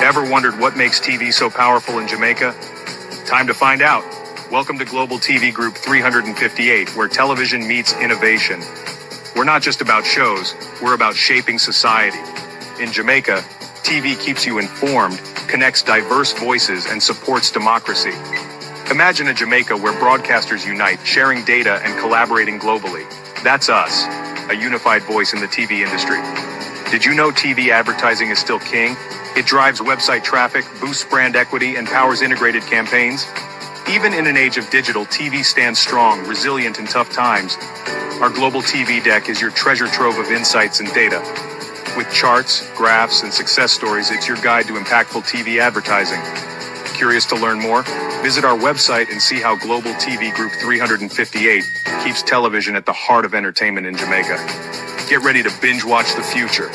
Ever wondered what makes TV so powerful in Jamaica? Time to find out. Welcome to Global TV Group 358, where television meets innovation. We're not just about shows, we're about shaping society. In Jamaica, TV keeps you informed, connects diverse voices, and supports democracy. Imagine a Jamaica where broadcasters unite, sharing data and collaborating globally. That's us, a unified voice in the TV industry. Did you know TV advertising is still king? It drives website traffic, boosts brand equity, and powers integrated campaigns. Even in an age of digital, TV stands strong, resilient in tough times. Our global TV deck is your treasure trove of insights and data. With charts, graphs, and success stories, it's your guide to impactful TV advertising. Curious to learn more? Visit our website and see how Global TV Group 358 keeps television at the heart of entertainment in Jamaica. Get ready to binge watch the future.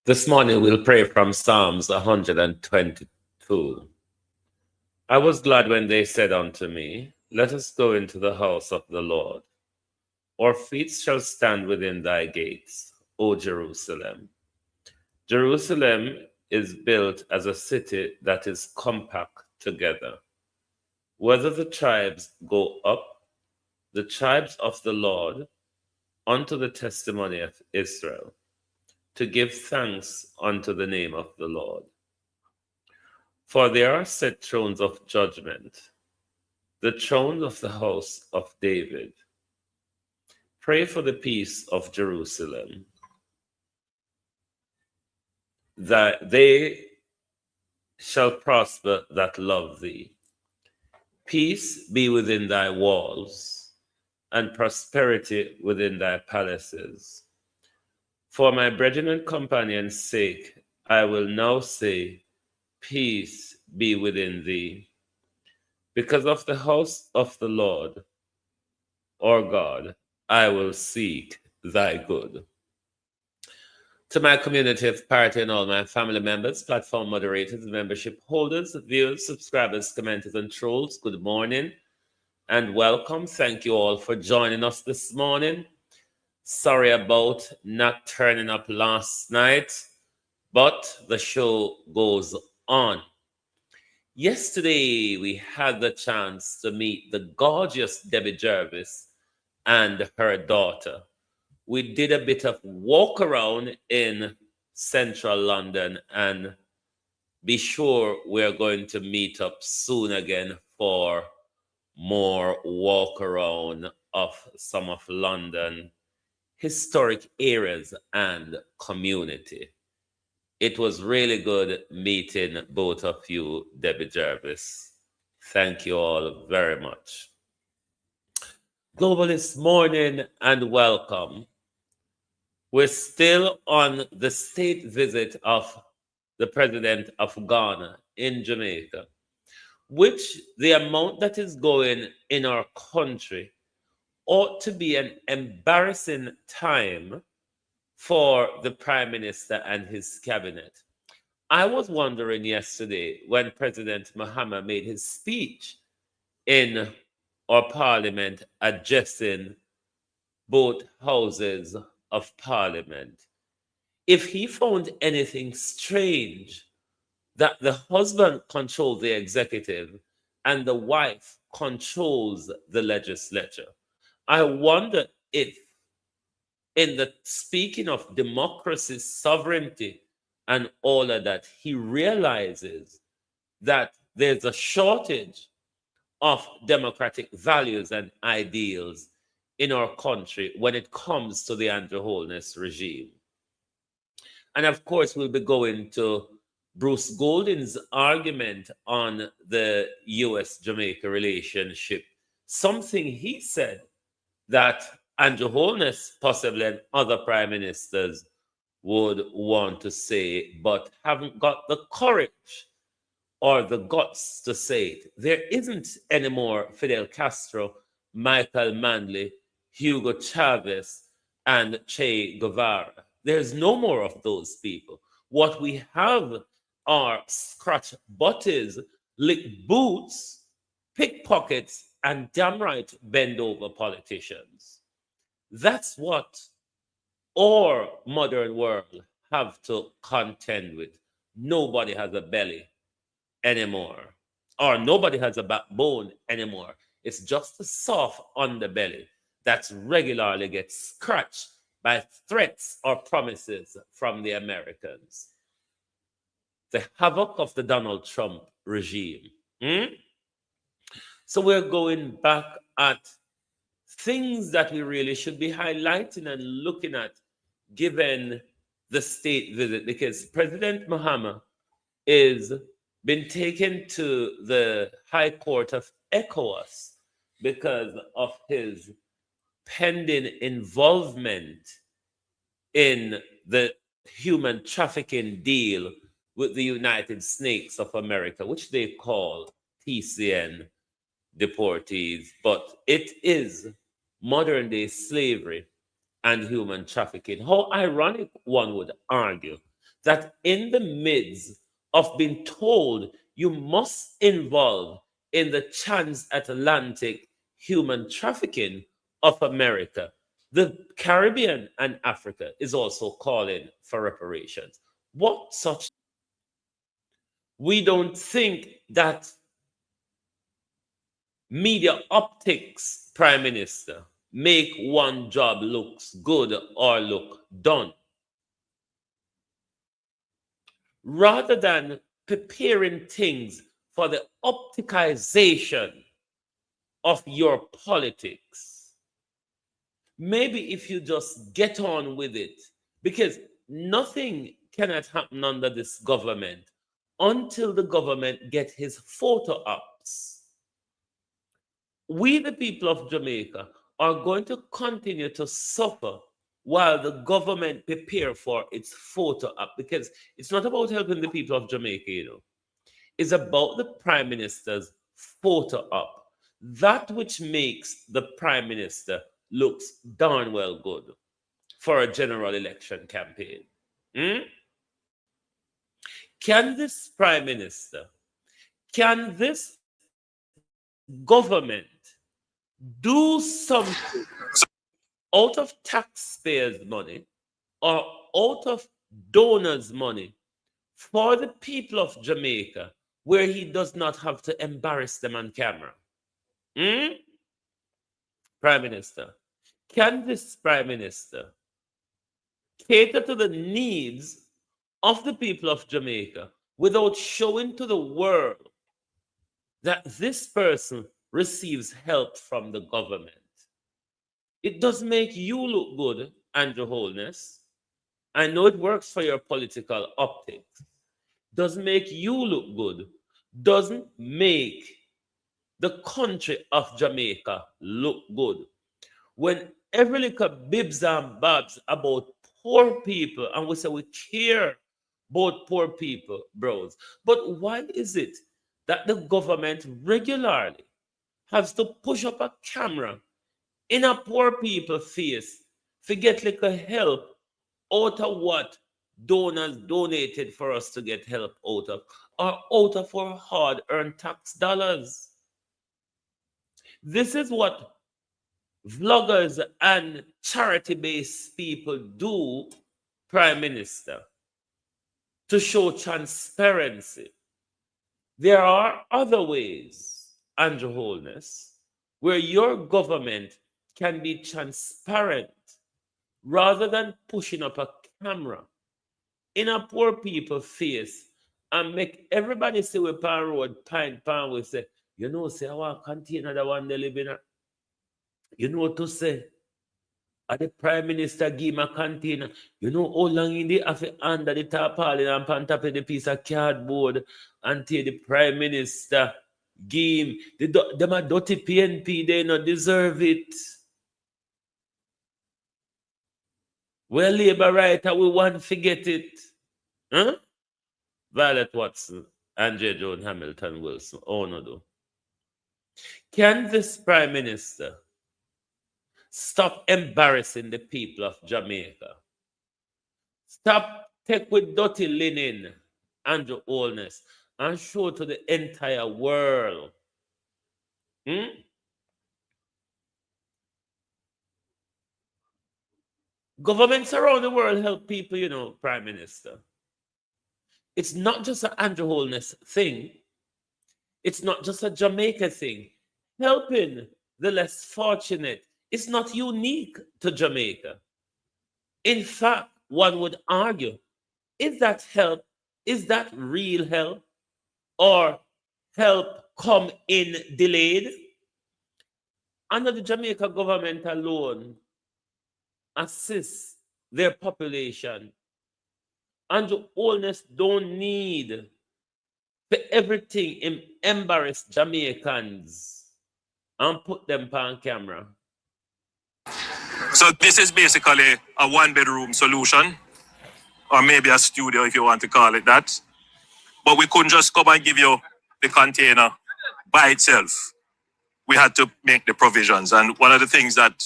This morning we'll pray from Psalms 122. I was glad when they said unto me, let us go into the house of the Lord. Our feet shall stand within thy gates, O Jerusalem. Jerusalem is built as a city that is compact together. Whether the tribes go up, the tribes of the Lord, unto the testimony of Israel, to give thanks unto the name of the Lord. For there are set thrones of judgment, the thrones of the house of David. Pray for the peace of Jerusalem, that they shall prosper that love thee. Peace be within thy walls, and prosperity within thy palaces. For my brethren and companions' sake, I will now say, peace be within thee. Because of the house of the Lord, our God, I will seek thy good. To my community of party and all my family members, platform moderators, membership holders, viewers, subscribers, commenters, and trolls, good morning and welcome. Thank you all for joining us this morning. Sorry about not turning up last night, but the show goes on. Yesterday, we had the chance to meet the gorgeous Debbie Jervis and her daughter. We did a bit of walk around in central London, and be sure we're going to meet up soon again for more walk around of some of London historic areas and community. It was really good meeting both of you, Debbie Jervis. Thank you all very much. Globalist morning and welcome. We're still on the state visit of the president of Ghana in Jamaica, which the amount that is going in our country ought to be an embarrassing time for the prime minister and his cabinet. I was wondering yesterday when President Mahama made his speech in our parliament addressing both houses of parliament, if he found anything strange that the husband controls the executive and the wife controls the legislature. I wonder if, in the speaking of democracy, sovereignty, and all of that, he realizes that there's a shortage of democratic values and ideals in our country when it comes to the Andrew Holness regime. And of course, we'll be going to Bruce Golding's argument on the US-Jamaica relationship, something he said that Andrew Holness, possibly, and other prime ministers would want to say, but haven't got the courage or the guts to say it. There isn't any more Fidel Castro, Michael Manley, Hugo Chavez, and Che Guevara. There's no more of those people. What we have are scratch butties, lick boots, pickpockets, and damn right bend over politicians. That's what our modern world have to contend with. Nobody has a belly anymore, or nobody has a backbone anymore. It's just a soft underbelly that regularly gets scratched by threats or promises from the Americans. The havoc of the Donald Trump regime. So we're going back at things that we really should be highlighting and looking at given the state visit, because President Mahama is been taken to the High Court of ECOWAS because of his pending involvement in the human trafficking deal with the United Snakes of America, which they call TCN deportees, but it is modern day slavery and human trafficking. How ironic, one would argue, that in the midst of being told you must involve in the transatlantic human trafficking of America, the Caribbean and Africa is also calling for reparations. What such? We don't think that media optics, Prime Minister, make one job looks good or look done. Rather than preparing things for the opticization of your politics, maybe if you just get on with it, because nothing cannot happen under this government until the government get his photo ops. We, the people of Jamaica, are going to continue to suffer while the government prepare for its photo op, because it's not about helping the people of Jamaica, you know. It's about the Prime Minister's photo op. That which makes the Prime Minister looks darn well good for a general election campaign. Hmm? Can this Prime Minister, can this government do something out of taxpayers' money or out of donors' money for the people of Jamaica where he does not have to embarrass them on camera? Hmm? Prime Minister, can this Prime Minister cater to the needs of the people of Jamaica without showing to the world that this person receives help from the government? It does make you look good, Andrew Holness. I know it works for your political optics. Doesn't make you look good. Doesn't make the country of Jamaica look good. When every little bibs and babs about poor people, and we say we care about poor people, bros. But why is it that the government regularly has to push up a camera in a poor people face to get little help out of what donors donated for us to get help out of, or out of our hard-earned tax dollars? This is what vloggers and charity-based people do, Prime Minister, to show transparency. There are other ways, Andrew Holness, where your government can be transparent rather than pushing up a camera in a poor people face and make everybody say we pan road, pan, we say, you know, say I want container the one they live in. You know what to say? The Prime Minister give him a container. You know how long in the have under the tarpaulin and on top of the piece of cardboard until the Prime Minister give him. Them a dirty PNP, they not deserve it. Well, labor right, we want to get it. Huh? Violet Watson, Andrea Joan Hamilton Wilson. Oh no, do. Can this Prime Minister stop embarrassing the people of Jamaica? Stop take with dirty linen, Andrew Holness, and show to the entire world. Governments around the world help people, you know, Prime Minister. It's not just an Andrew Holness thing. It's not just a Jamaica thing. Helping the less fortunate is not unique to Jamaica. In fact, one would argue, is that help, is that real help, or help come in delayed? Under the Jamaica government alone assists their population. Andrew Holness don't need for everything in embarrass Jamaicans and put them on camera. So this is basically a one-bedroom solution, or maybe a studio if you want to call it that. But we couldn't just come and give you the container by itself. We had to make the provisions. And one of the things that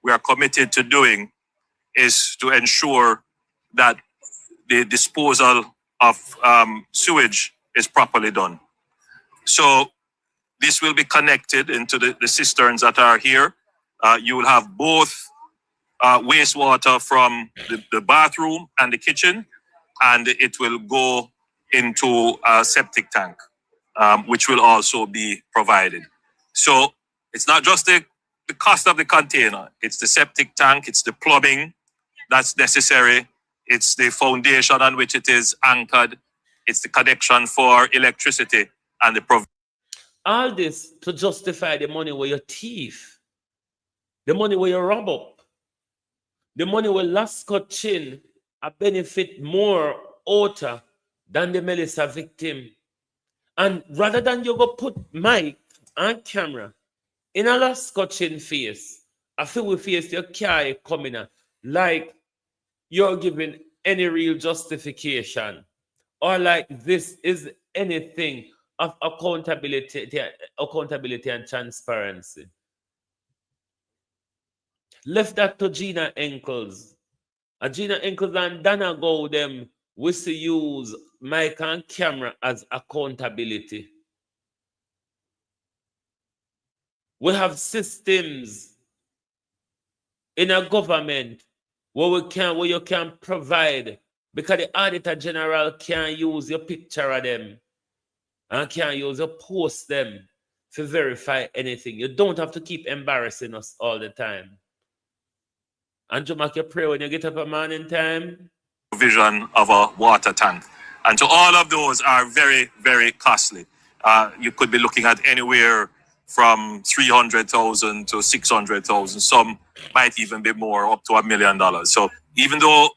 we are committed to doing is to ensure that the disposal of sewage is properly done. So this will be connected into the cisterns that are here. You will have both wastewater from the bathroom and the kitchen, and it will go into a septic tank, which will also be provided. So it's not just the cost of the container, it's the septic tank, it's the plumbing that's necessary, it's the foundation on which it is anchored, it's the connection for electricity and the all this to justify the money where you thief, the money where you rob up, the money where last cut chin a benefit more outer than the Melissa victim. And rather than you go put mic and camera in a last cut chin face, I feel we face your car coming out like you're giving any real justification or like this is anything of accountability and transparency. Left that to Gina Enkles. Gina Enkles and Dana go them we see use mic and camera as accountability. We have systems in a government where you can provide because the auditor general can't use your picture of them and can't use your post them to verify anything. You don't have to keep embarrassing us all the time. And you make your prayer when you get up a morning time. Provision of a water tank. And so all of those are very, very costly. You could be looking at anywhere from 300,000 to 600,000. Some might even be more, up to $1 million. So even though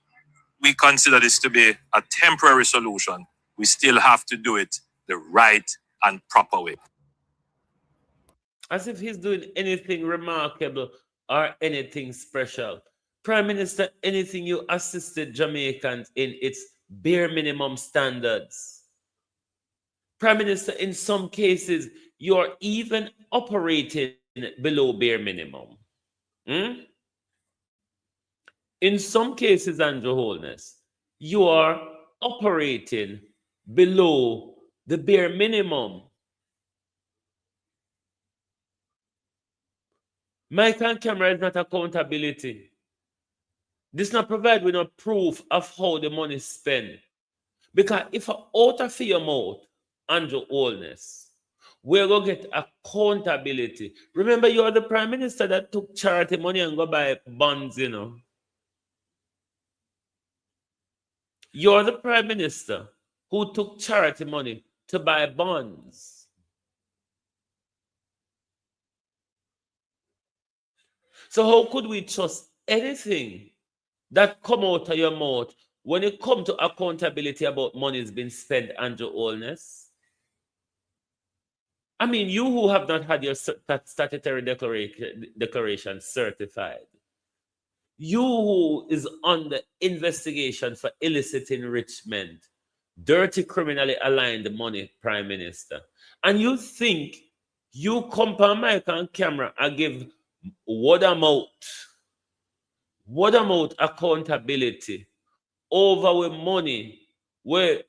we consider this to be a temporary solution, we still have to do it the right and proper way. As if he's doing anything remarkable or anything special. Prime Minister, anything you assisted Jamaicans in its bare minimum standards. Prime Minister, in some cases, you're even operating below bare minimum. In some cases, Andrew Holness, you are operating below the bare minimum. Mic and camera is not accountability. This not provide with no proof of how the money is spent. Because if I out of your mouth, Andrew Holness, we're going to get accountability. Remember, you're the prime minister that took charity money and go buy bonds, you know. You're the prime minister who took charity money to buy bonds. So how could we trust anything that come out of your mouth when it comes to accountability about money has been spent, Andrew Holness? I mean, you who have not had your statutory declaration certified, you who is on the investigation for illicit enrichment, dirty criminally aligned money, Prime Minister, and you think you come on mic and camera and give word amount accountability over with money where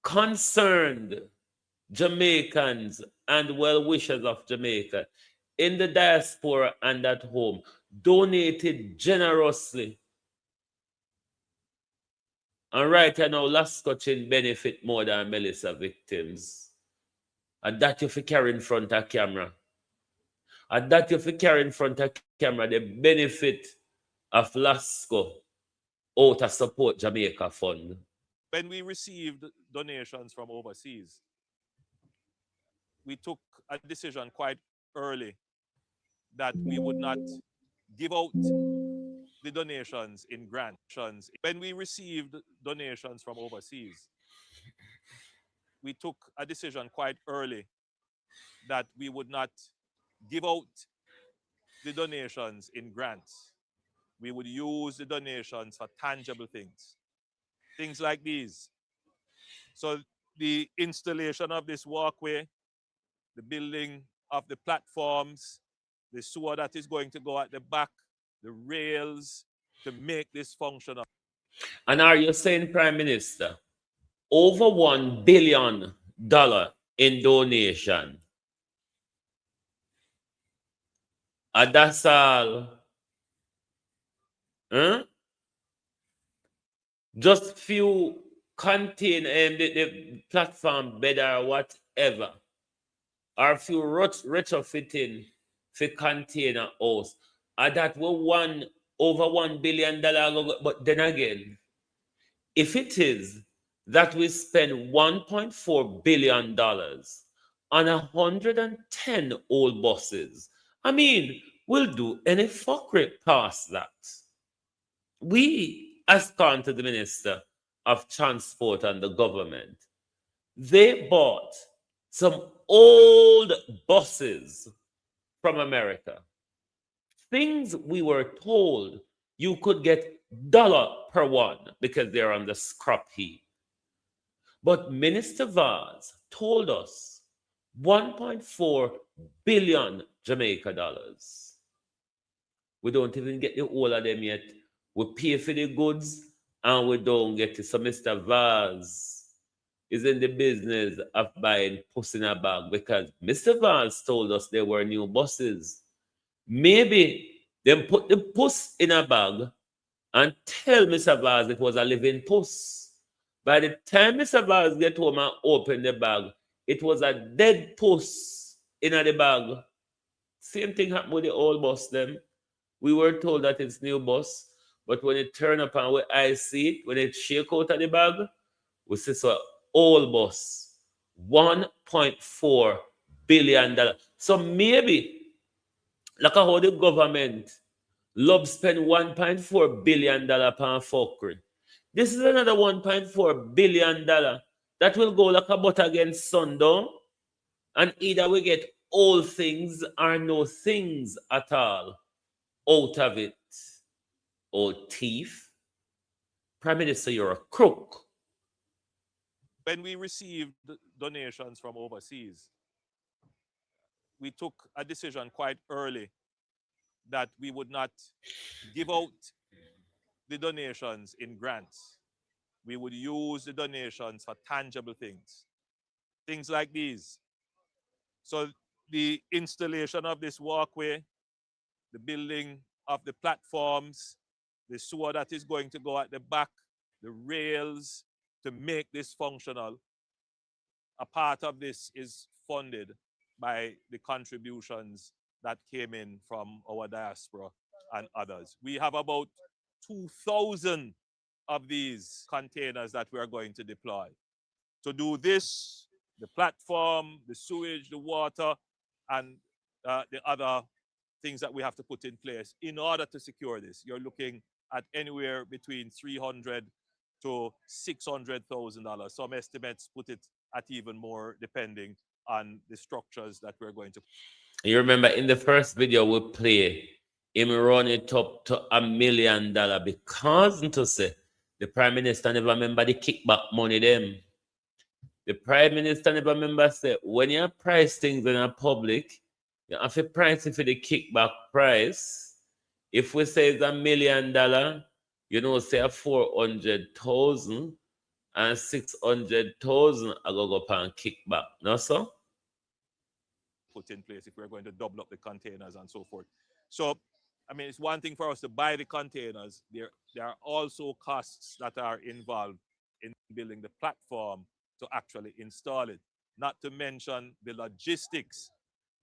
concerned Jamaicans and well-wishers of Jamaica in the diaspora and at home donated generously. And right now, last scotching benefit more than Melissa victims. And that you fi carry in front of camera. And that you fi carry in front of camera the benefit of Lasco out of support Jamaica fund. When we received donations from overseas, we took a decision quite early that we would not give out the donations in grants. When we received donations from overseas, we took a decision quite early that we would not give out the donations in grants. We would use the donations for tangible things. Things like these. So the installation of this walkway, the building of the platforms, the sewer that is going to go at the back, the rails to make this functional. And are you saying, Prime Minister, over $1 billion in donation? And that's all. Huh? Just few contain the platform bed or whatever. Or few retrofitting for container house. And that will over $1 billion. But then again, if it is that we spend $1.4 billion on 110 old buses, I mean, we'll do any fuckery past that. We, as gone to the Minister of Transport and the government, they bought some old buses from America. Things we were told you could get dollar per one because they're on the scrap heap. But Minister Vaz told us 1.4 billion Jamaica dollars. We don't even get the whole of them yet. We pay for the goods and we don't get it. So Mr. Vaz is in the business of buying puss in a bag because Mr. Vaz told us there were new buses. Maybe they put the puss in a bag and tell Mr. Vaz it was a living puss. By the time Mr. Vaz get home and open the bag, it was a dead puss in the bag. Same thing happened with the old bus them. We were told that it's new bus, but when it turn up and we I see it, when it shake out of the bag, we see so old bus, $1.4 billion. So maybe, like how the government love spend $1.4 billion on fuckery. This is another $1.4 billion that will go like a butt against sundown. And either we get all things or no things at all out of it. Old thief. Prime Minister, you're a crook. When we received donations from overseas, we took a decision quite early that we would not give out the donations in grants. We would use the donations for tangible things. Things like these. So the installation of this walkway, the building of the platforms, the sewer that is going to go at the back, the rails to make this functional. A part of this is funded by the contributions that came in from our diaspora and others. We have about 2,000 of these containers that we are going to deploy. To do this, the platform, the sewage, the water, and the other things that we have to put in place in order to secure this. You're looking at anywhere between $300,000 to $600,000. Some estimates put it at even more, depending on the structures that we're going to. You remember in the first video we play, him run it up to $1 million because to say the Prime Minister never remember the kickback money them. The Prime Minister never remember say when you price things in a public, you have to price it for the kickback price. If we say it's $1 million, you know, say a 400,000 and 600,000 I go up and kickback. No, so? Put in place if we're going to double up the containers and so forth. So, I mean, it's one thing for us to buy the containers. There are also costs that are involved in building the platform to actually install it. Not to mention the logistics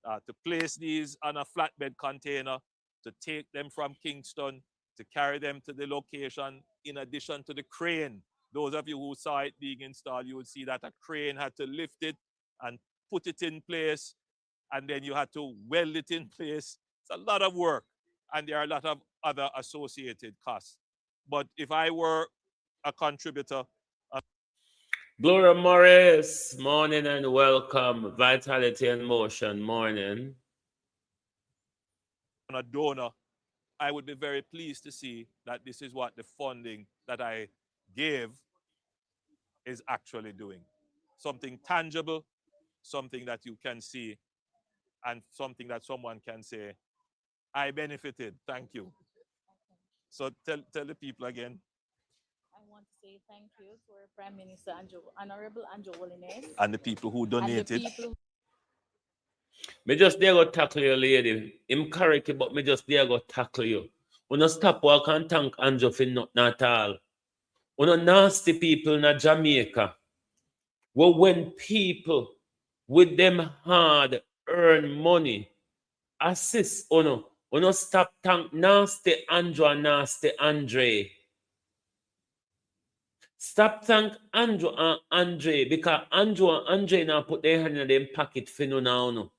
to place these on a flatbed container, to take them from Kingston, to carry them to the location, in addition to the crane. Those of you who saw it being installed, you would see that a crane had to lift it and put it in place, and then you had to weld it in place. It's a lot of work, and there are a lot of other associated costs. But if I were a contributor, Gloria Morris, morning and welcome. Vitality and Motion, morning. a donor, I would be very pleased to see that this is what the funding that I gave is actually doing. Something tangible, something that you can see, and something that someone can say, I benefited, thank you. So tell the people again. want to say thank you to our Prime Minister, Honorable Andrew Holness, And the people who and the donated. people. Me just there go tackle you, lady. Him correct you, but me just there go tackle you. We no stop walk and thank Andrew for nothing at all. We no nasty people in Jamaica. Well, when people with them hard earn money assist we no stop thank nasty Andrew and nasty Andre. Stop thank Andrew and Andre because Andrew and Andre now put their hand in them pocket for no now. No.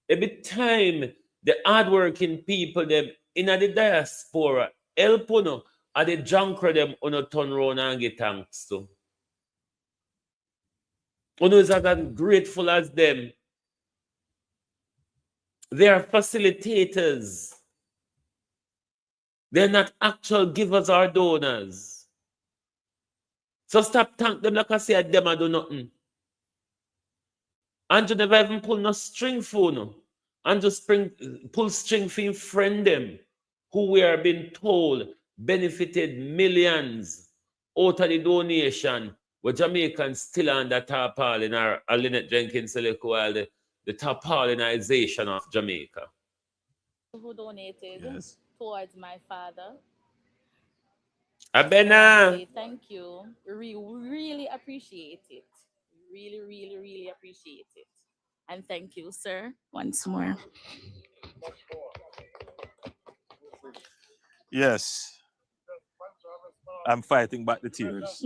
Every time the hardworking people them in the diaspora help and the junker them turn around and get thanks to. Is as grateful as them. They are facilitators. They're not actual givers or donors. So stop thank them like I say them I do nothing. Andrew never even pull no string for no. Andrew pull string for him friend them who we are being told benefited millions out of the donation where Jamaicans still under tarpaulin or Lynette Jenkins while the tarpaulinization of Jamaica. Who donated Yes. towards my father. Abena. Say thank you. We really appreciate it. Really, really, really appreciate it. And thank you, sir, once more. Yes. I'm fighting back the tears.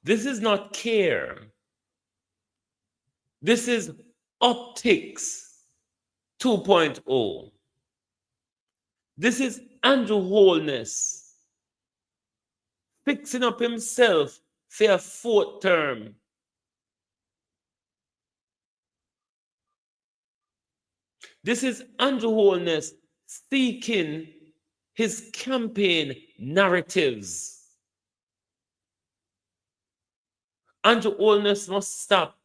This is not care. This is optics 2.0. This is Andrew Holness fixing up himself for a fourth term. This is Andrew Holness seeking his campaign narratives. Andrew Holness must stop.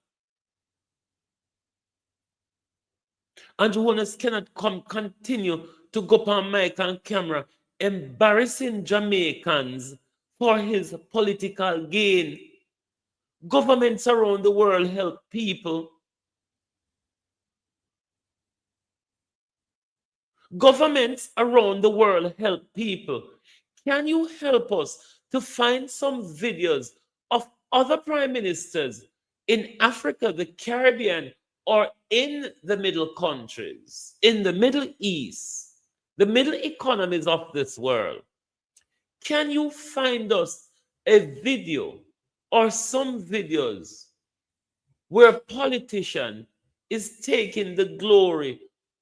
Andrew Holness cannot continue to go up on mic and camera embarrassing Jamaicans for his political gain. Governments around the world help people. Governments around the world help people. Can you help us to find some videos of other prime ministers in Africa, the Caribbean, or in the middle countries, in the Middle East, the middle economies of this world? Can you find us a video or some videos where a politician is taking the glory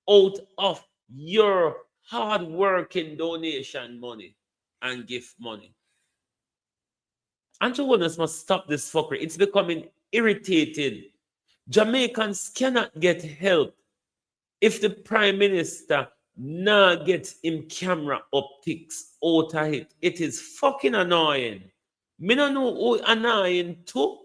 out of your hard-working donation money and gift money? Andrew Holness must stop this fuckery. It's becoming irritating. Jamaicans cannot get help if the Prime Minister now gets him camera optics out of it. It is fucking annoying. Me don't know who annoying to.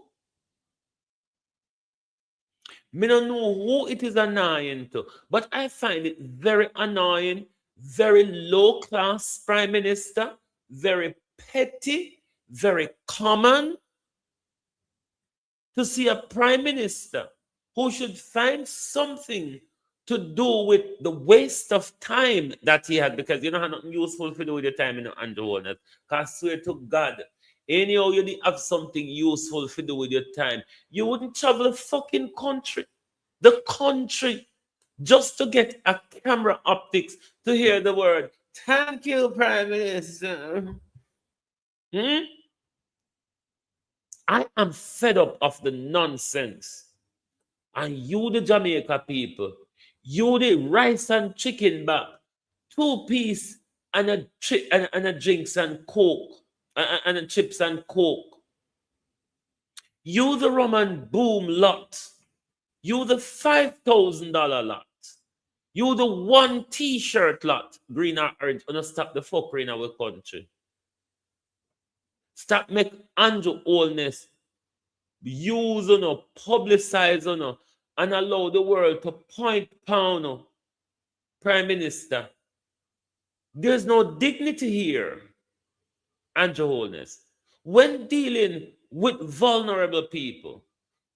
Me don't know who it is annoying to. But I find it very annoying, very low-class Prime Minister, very petty, very common to see a Prime Minister who should find something to do with the waste of time that he had, because you don't have nothing useful to do with your time in Andrew Holness. Because I swear to God, anyhow you didn't have something useful to do with your time, you wouldn't travel a fucking country, the country, just to get a camera optics to hear the word, "Thank you, Prime Minister." I am fed up of the nonsense. And you, the Jamaica people, you, the rice and chicken back, 2-piece and a drinks and coke, and a chips and coke. You, the rum and boom lot. You, the $5,000 lot. You, the 1 T-shirt lot. Green or orange. And stop the fuckery in our country. Stop make Andrew Holness use publicize and allow the world to point pound Prime Minister. There's no dignity here. Andrew Holness, when dealing with vulnerable people,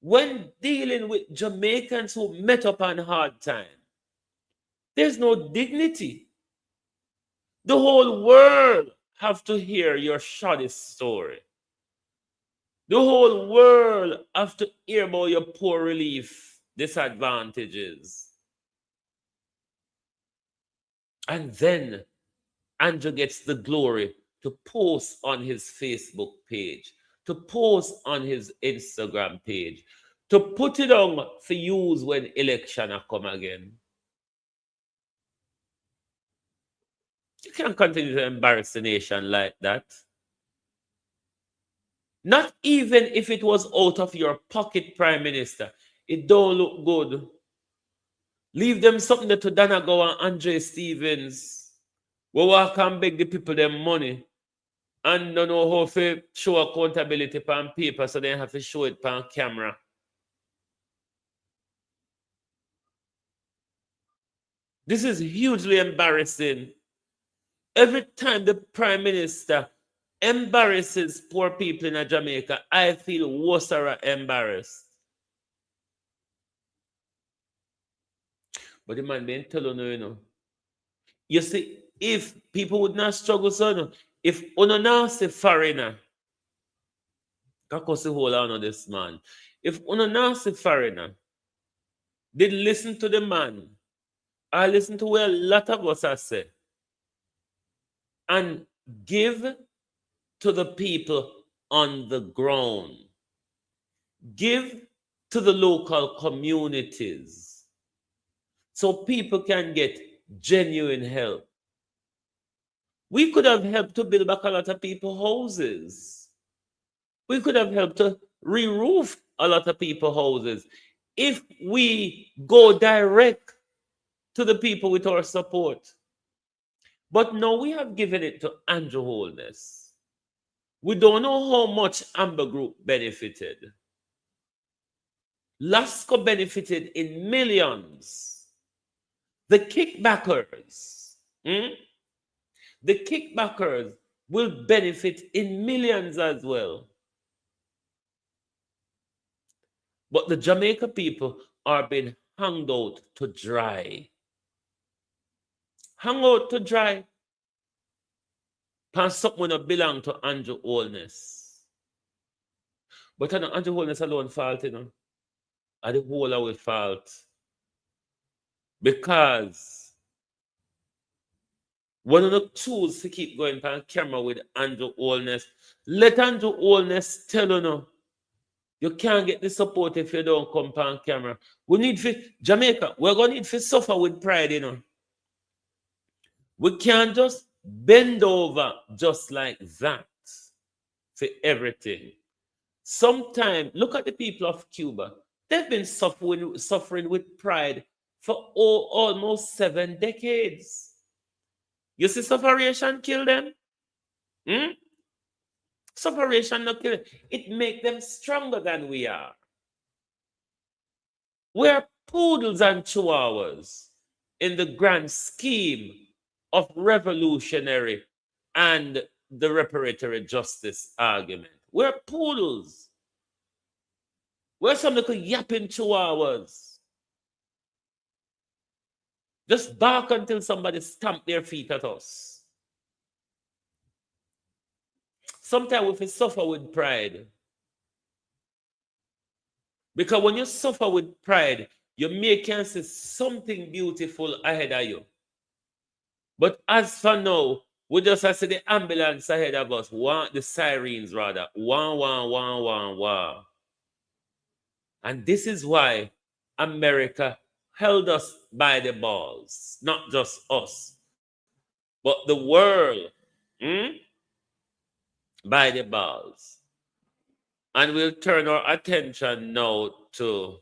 when dealing with Jamaicans who met up on hard time, there's no dignity. The whole world have to hear your shoddy story. The whole world have to hear about your poor relief disadvantages. And then Andrew gets the glory to post on his Facebook page, to post on his Instagram page, to put it on for use when election are come again. You can't continue to embarrass the nation like that. Not even if it was out of your pocket, Prime Minister. It don't look good. Leave them something to Danago and Andre Stevens. We walk and beg the people them money and don't know how to show accountability on paper, so they have to show it on camera. This is hugely embarrassing. Every time the Prime Minister embarrasses poor people in Jamaica, I feel worse or embarrassed. But the man being telling you, you know. You see, if people would not struggle, so if uno now say foreigner, because hold on this man. If uno now say foreigner, did listen to the man, I listen to what a lot of us are say, and give to the people on the ground. Give to the local communities so people can get genuine help. We could have helped to build back a lot of people's houses. We could have helped to re-roof a lot of people's houses if we go direct to the people with our support. But now we have given it to Andrew Holness. We don't know how much Amber Group benefited. Lasco benefited in millions. The kickbackers, the kickbackers will benefit in millions as well. But the Jamaica people are being hung out to dry. Hung out to dry. Pan something that belong to Andrew Holness. But I know Andrew Holness alone fault, you know. And the whole of it fault. Because one of the tools to keep going on camera with Andrew Holness, let Andrew Holness tell you know, you can't get the support if you don't come on camera. We need for Jamaica, we're going to need to suffer with pride, you know. We can't just bend over just like that for everything. Sometimes, look at the people of Cuba. They've been suffering with pride for almost 7 decades. You see, sufferation kill them? Sufferation not kill them. It makes them stronger than we are. We're poodles and chihuahuas in the grand scheme of revolutionary and the reparatory justice argument. We're poodles. We're some little yapping chihuahuas. Just bark until somebody stamp their feet at us. Sometimes we suffer with pride. Because when you suffer with pride, you make and see something beautiful ahead of you. But as for now, we just see the ambulance ahead of us, the sirens rather, wah, wah, wah, wah, wah. And this is why America held us by the balls, not just us, but the world by the balls. And we'll turn our attention now to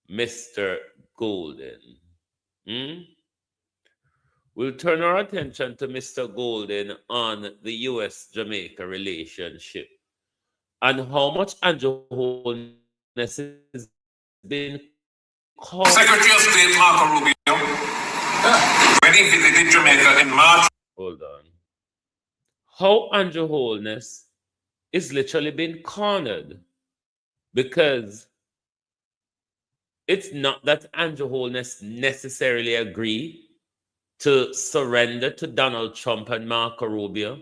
Mr. Golden. We'll turn our attention to Mr. Golden on the US-Jamaica relationship and how much Andrew Holness has been called. Secretary of State Marco Rubio, when he visited Jamaica in March. Hold on. how Andrew Holness is literally being cornered, because it's not that Andrew Holness necessarily agree to surrender to Donald Trump and Marco Rubio.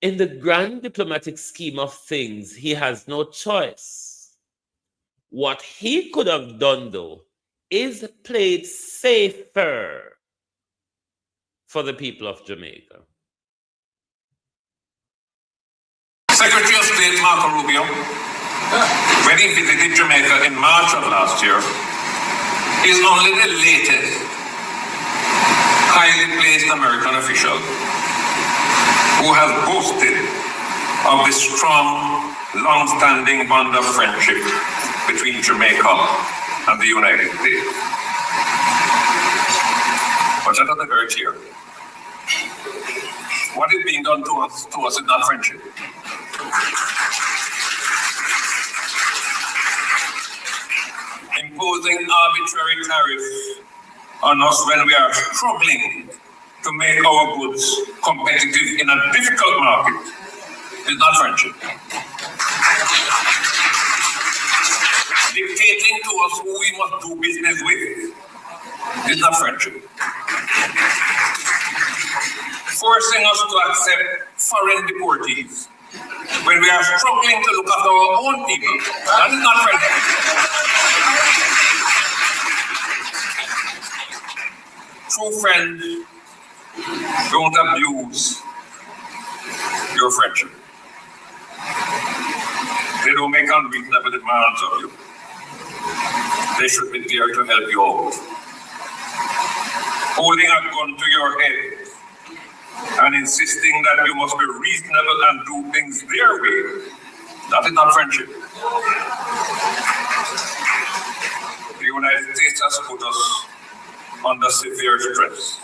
In the grand diplomatic scheme of things, he has no choice. What he could have done, though, is played safer for the people of Jamaica. Secretary of State Marco Rubio, when he visited Jamaica in March of last year, is only the latest highly placed American official who has boasted of the strong, long-standing bond of friendship between Jamaica and the United States. But let us be very clear. What is being done to us is not friendship. Imposing arbitrary tariffs on us when we are struggling to make our goods competitive in a difficult market is not friendship. Dictating to us who we must do business with is not friendship. Forcing us to accept foreign deportees when we are struggling to look after our own people, that is not friendship. True friends don't abuse your friendship. They don't make unreasonable demands of you. They should be there to help you out. Holding a gun to your head and insisting that you must be reasonable and do things their way, that is not friendship. The United States has put us under severe stress.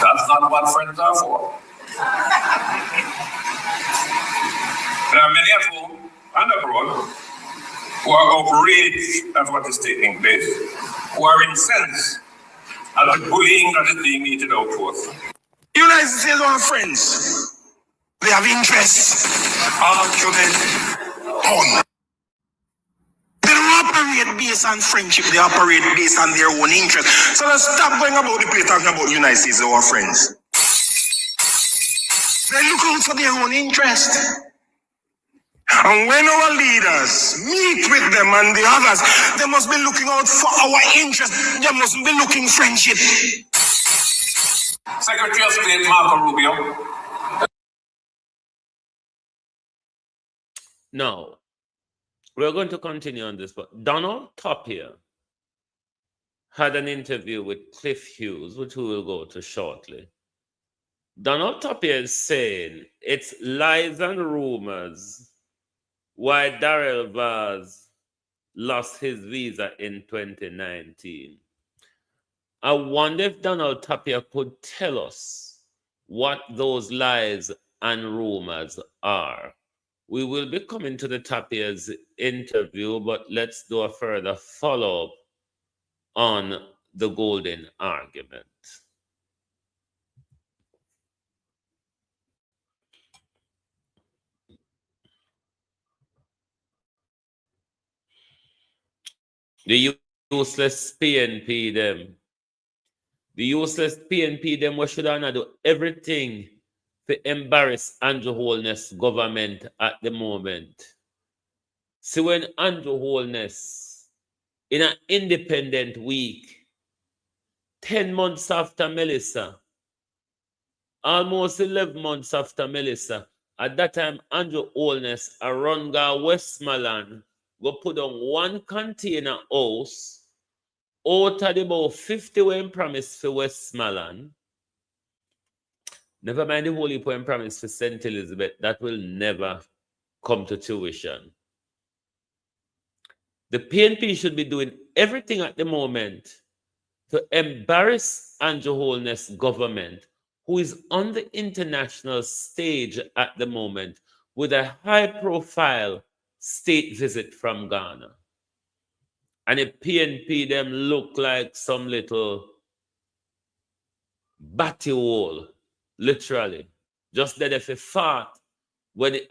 That's not what friends are for. There are many at home and abroad who are outraged at what is taking place, who are incensed at the bullying that is being meted out to us. The United States don't have friends. They have interests. Argument. On. They don't operate based on friendship. They operate based on their own interests. So let's stop going about the place talking about the United States and our friends. They look out for their own interest. And when our leaders meet with them and the others, they must be looking out for our interest. They mustn't be looking friendship. Secretary of State Marco Rubio. Now, we're going to continue on this, but Donald Tapia had an interview with Cliff Hughes, which we will go to shortly. Donald Tapia is saying it's lies and rumors why Darrell Vaz lost his visa in 2019. I wonder if Donald Tapia could tell us what those lies and rumors are. We will be coming to the Tapia's interview, but let's do a further follow-up on the golden argument. The useless PNP them. The useless PNP them, we should not do everything to embarrass Andrew Holness government at the moment. See, when Andrew Holness in an independent week, 10 months after Melissa, almost 11 months after Melissa, at that time Andrew Holness a run go Westmoreland, go put on one container house out of the about 50 when promised for Westmoreland. Never mind the holy poem promise for St. Elizabeth, that will never come to tuition. The PNP should be doing everything at the moment to embarrass Andrew Holness government, who is on the international stage at the moment with a high-profile state visit from Ghana. And the PNP them look like some little batty wall, literally. Just that if it fought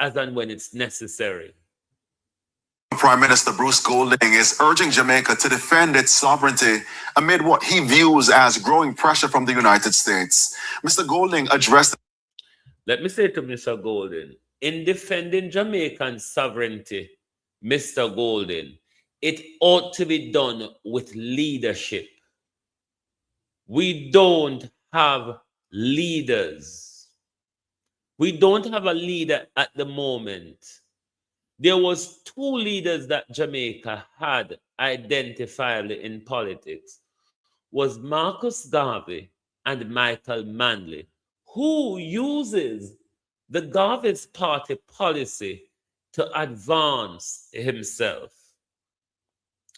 as and when it's necessary. Prime Minister Bruce Golding is urging Jamaica to defend its sovereignty amid what he views as growing pressure from the United States. Mr. Golding addressed... Let me say to Mr. Golding, in defending Jamaican sovereignty, Mr. Golding, it ought to be done with leadership. We don't have leaders. We don't have a leader at the moment. There was 2 leaders that Jamaica had identifiably in politics, was Marcus Garvey and Michael Manley, who uses the Garvey's party policy to advance himself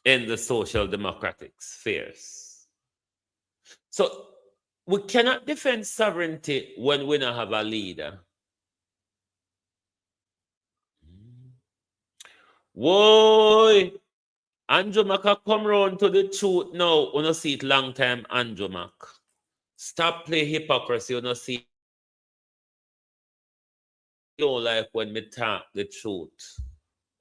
in the social democratic spheres. So we cannot defend sovereignty when we don't have a leader. Whoa, Andrew Mac come round to the truth now. You don't see it long time, Andrew Mac. Stop play hypocrisy. You don't see. You don't like when me talk the truth.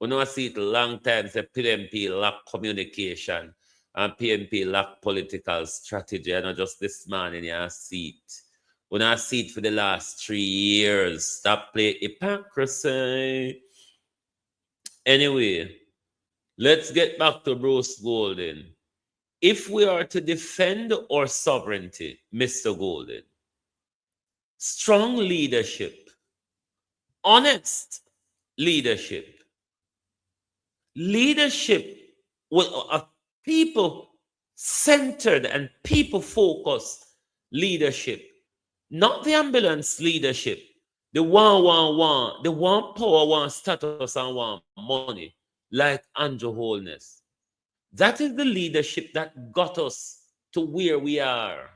You don't see it long time. Say PNP lack communication and PNP lack political strategy. And not just this man in your seat. You don't see it for the last 3 years. Stop play hypocrisy. Anyway, let's get back to Bruce Golding. If we are to defend our sovereignty, Mr. Golding, strong leadership, honest leadership, leadership with a people-centered and people-focused leadership, not the ambulance leadership. The one, the one power, one status, and one money, like Andrew Holness. That is the leadership that got us to where we are.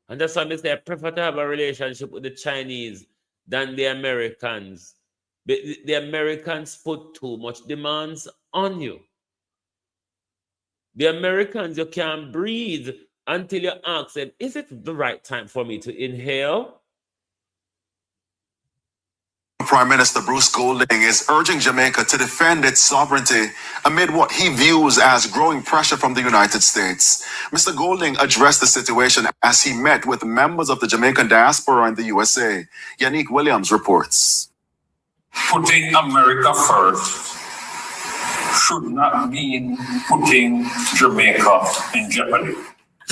And that's why I say I prefer to have a relationship with the Chinese than the Americans. The Americans put too much demands on you. The Americans, you can't breathe until you ask them, is it the right time for me to inhale? Prime Minister Bruce Golding is urging Jamaica to defend its sovereignty amid what he views as growing pressure from the United States. Mr. Golding addressed the situation as he met with members of the Jamaican diaspora in the USA. Yannick Williams reports. Putting America first should not mean putting Jamaica in jeopardy.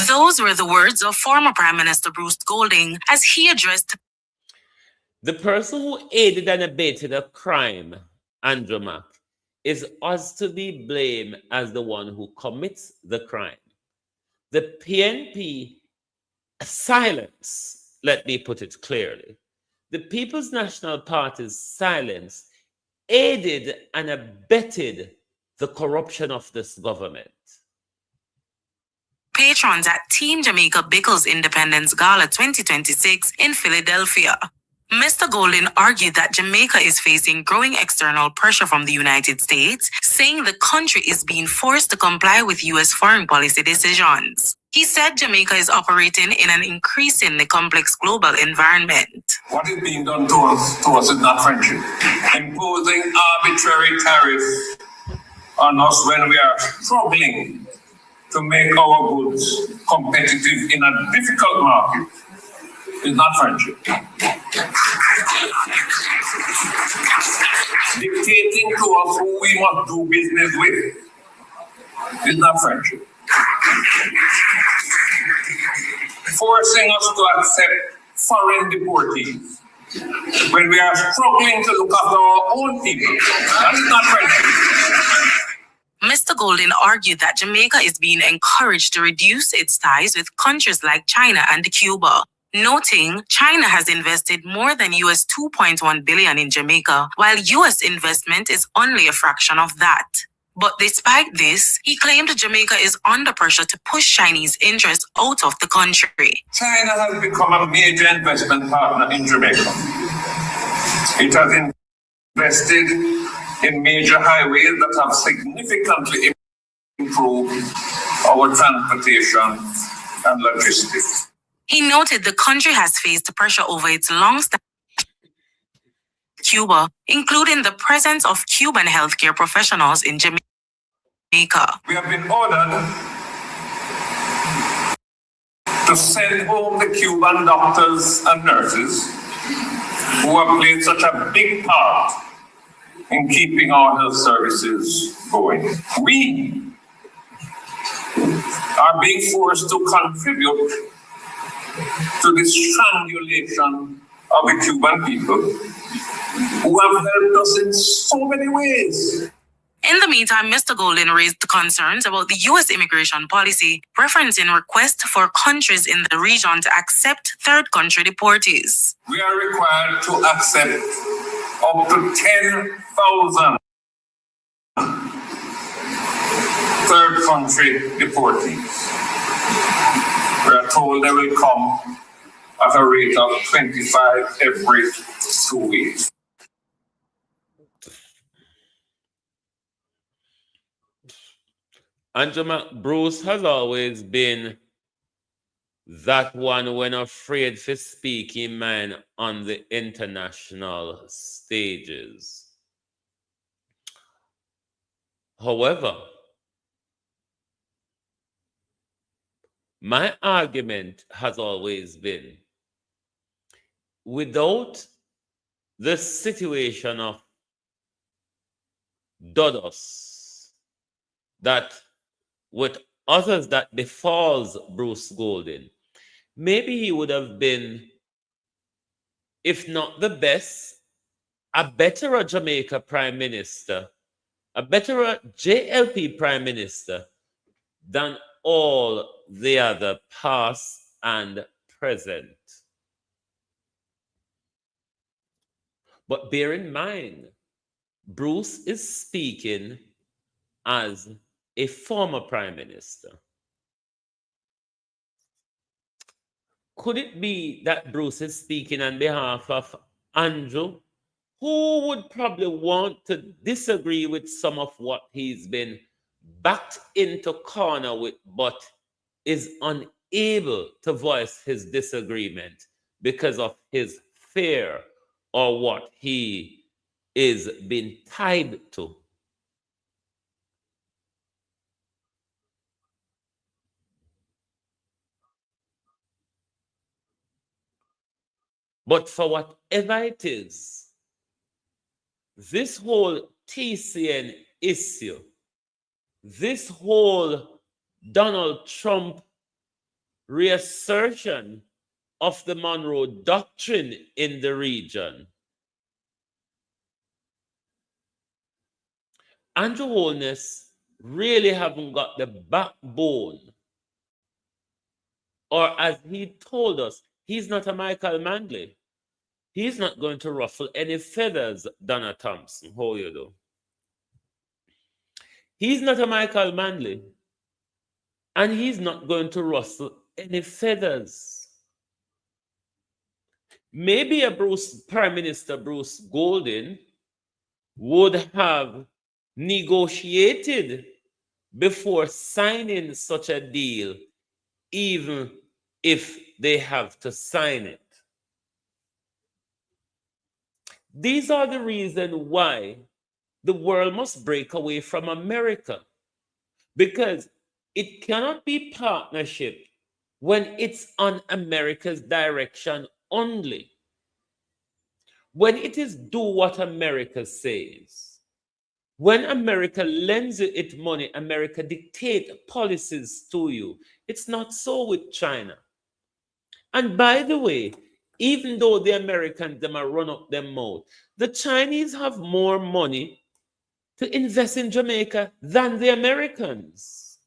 Those were the words of former Prime Minister Bruce Golding as he addressed the person who aided and abetted a crime, Andrew Mac, is us to be blamed as the one who commits the crime. The PNP silence, let me put it clearly, the People's National Party's silence aided and abetted the corruption of this government. patrons at Team Jamaica Bickle's Independence Gala 2026 in Philadelphia. Mr. Golding argued that Jamaica is facing growing external pressure from the United States, saying the country is being forced to comply with U.S. foreign policy decisions. He said Jamaica is operating in an increasingly complex global environment. What is being done to us is not friendship. Imposing arbitrary tariffs on us when we are struggling to make our goods competitive in a difficult market is not friendship. Dictating to us who we must do business with is not friendship. Forcing us to accept foreign deportees when we are struggling to look after our own people, that is not friendship. Mr. Golding argued that Jamaica is being encouraged to reduce its ties with countries like China and Cuba, noting China has invested more than US $2.1 billion in Jamaica, while US investment is only a fraction of that. But despite this, he claimed Jamaica is under pressure to push Chinese interests out of the country. China has become a major investment partner in Jamaica. It has invested in major highways that have significantly improved our transportation and logistics. He noted the country has faced pressure over its long-standing Cuba, including the presence of Cuban healthcare professionals in Jamaica. We have been ordered to send home the Cuban doctors and nurses who have played such a big part in keeping our health services going. We are being forced to contribute to the strangulation of the Cuban people who have helped us in so many ways. In the meantime, Mr. Golden raised concerns about the U.S. immigration policy, referencing requests for countries in the region to accept third country deportees. We are required to accept up to 10,000 third country deportees. We are told they will come at a rate of 25 every 2 weeks. Bruce has always been that one when afraid to speak in mind on the international stages. However, my argument has always been, without the situation of Dodos, that with others that befalls Bruce Golden, maybe he would have been, if not the best, a better Jamaica Prime Minister, a better JLP Prime Minister than all the other past and present. But bear in mind, Bruce is speaking as a former Prime Minister. Could it be that Bruce is speaking on behalf of Andrew, who would probably want to disagree with some of what he's been backed into corner with, but is unable to voice his disagreement because of his fear or what he is being tied to? But for whatever it is, this whole TCN issue, this whole Donald Trump reassertion of the Monroe Doctrine in the region, Andrew Holness really haven't got the backbone, or as he told us, he's not a Michael Manley. He's not going to ruffle any feathers, Donna Thompson. How you do? He's not a Michael Manley. And he's not going to rustle any feathers. Maybe a Prime Minister Bruce Golden would have negotiated before signing such a deal, even if they have to sign it. These are the reasons why the world must break away from America, because it cannot be partnership when it's on America's direction only. When it is do what America says, when America lends you its money, America dictate policies to you. It's not so with China. And by the way, even though the Americans them are run up their mouth, the Chinese have more money to invest in Jamaica than the Americans.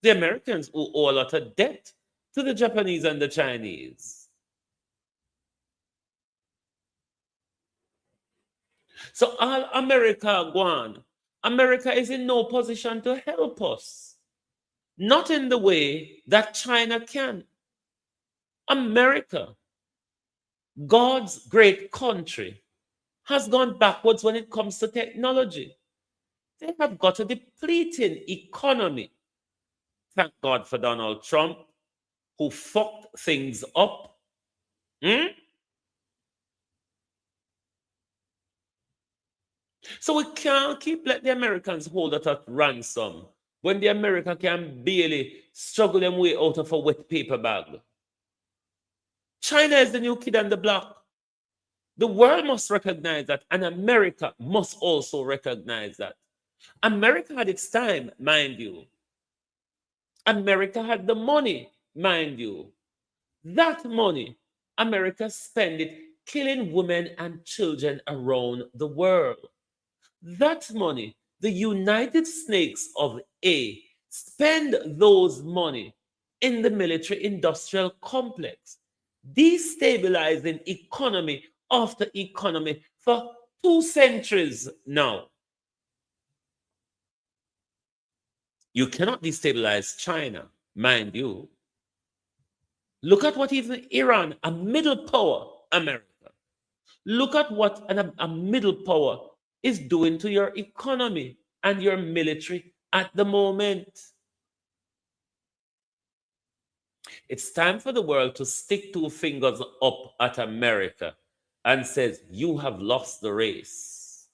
The Americans owe a lot of debt to the Japanese and the Chinese. So all America go on. America is in no position to help us. Not in the way that China can. America, God's great country, has gone backwards when it comes to technology. They have got a depleting economy. Thank God for Donald Trump. who fucked things up. So we can't keep let the Americans hold us at ransom when the America can barely struggle them way out of a wet paper bag. China is the new kid on the block. The world must recognize that, and America must also recognize that. America had its time, mind you. America had the money, mind you. That money, America spent it killing women and children around the world. That money, the United Snakes of A, spend those money in the military-industrial complex, destabilizing economy after economy for 2 centuries now. You cannot destabilize China, mind you. Look at what even Iran, a middle power, America. Look at what a middle power is doing to your economy and your military at the moment. It's time for the world to stick 2 fingers up at America and says, you have lost the race.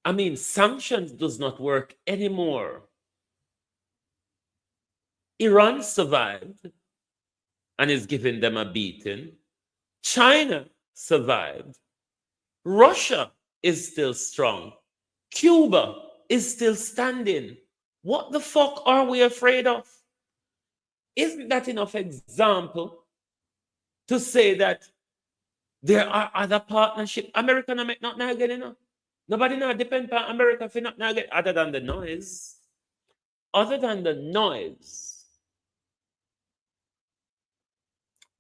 I mean, sanctions does not work anymore. Iran survived and is giving them a beating. China survived. Russia is still strong. Cuba is still standing. What the fuck are we afraid of? Isn't that enough example to say that there are other partnerships? America no make not now get enough. Nobody now depend on America for not now get other than the noise. Other than the noise.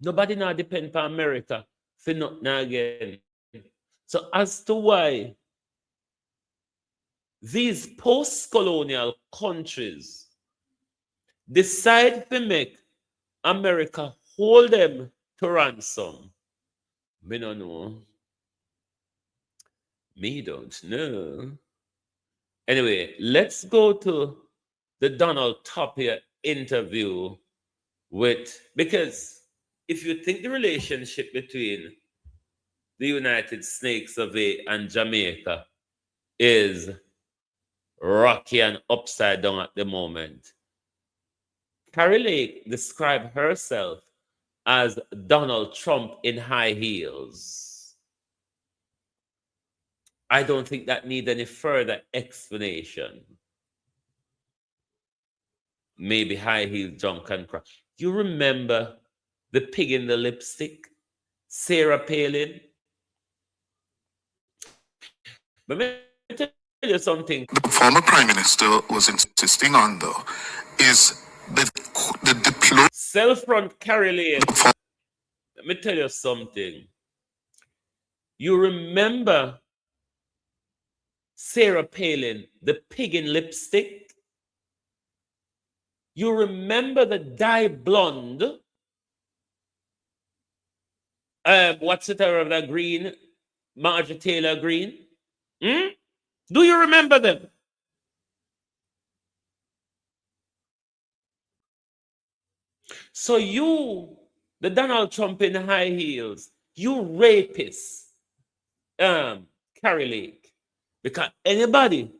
Nobody now depend on America for not now get. So as to why these post-colonial countries decide to make America hold them to ransom, me don't know. Me don't know. Anyway, let's go to the Donald Tapia interview because if you think the relationship between the United Snakes of A and Jamaica is rocky and upside down at the moment, Carrie Lake described herself as Donald Trump in high heels. I don't think that needs any further explanation. Maybe high heel junk and cry. You remember the pig in the lipstick, Sarah Palin? But let me tell you something. The former Prime Minister was insisting on, though, is the diplomacy. Self-front Carrie Lane. Let me tell you something. You remember Sarah Palin, the pig in lipstick? You remember the dye blonde? What's it of that green? Marjorie Taylor Greene? Do you remember them? So you, the Donald Trump in high heels, you rapist, Carrie Lake. Because anybody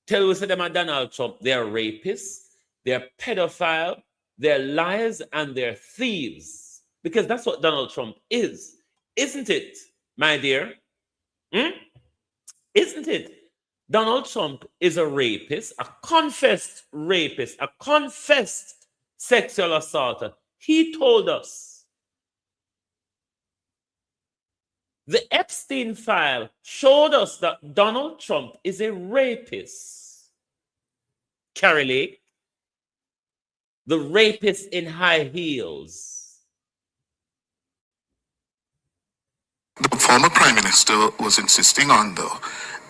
tell us that them are Donald Trump, they're rapists, they're pedophile, they're liars, and they're thieves. Because that's what Donald Trump is. Isn't it, my dear? Isn't it? Donald Trump is a rapist, a confessed rapist, a confessed sexual assaulter. He told us. The Epstein file showed us that Donald Trump is a rapist. Carrie Lake, the rapist in high heels. The former Prime Minister was insisting on, though,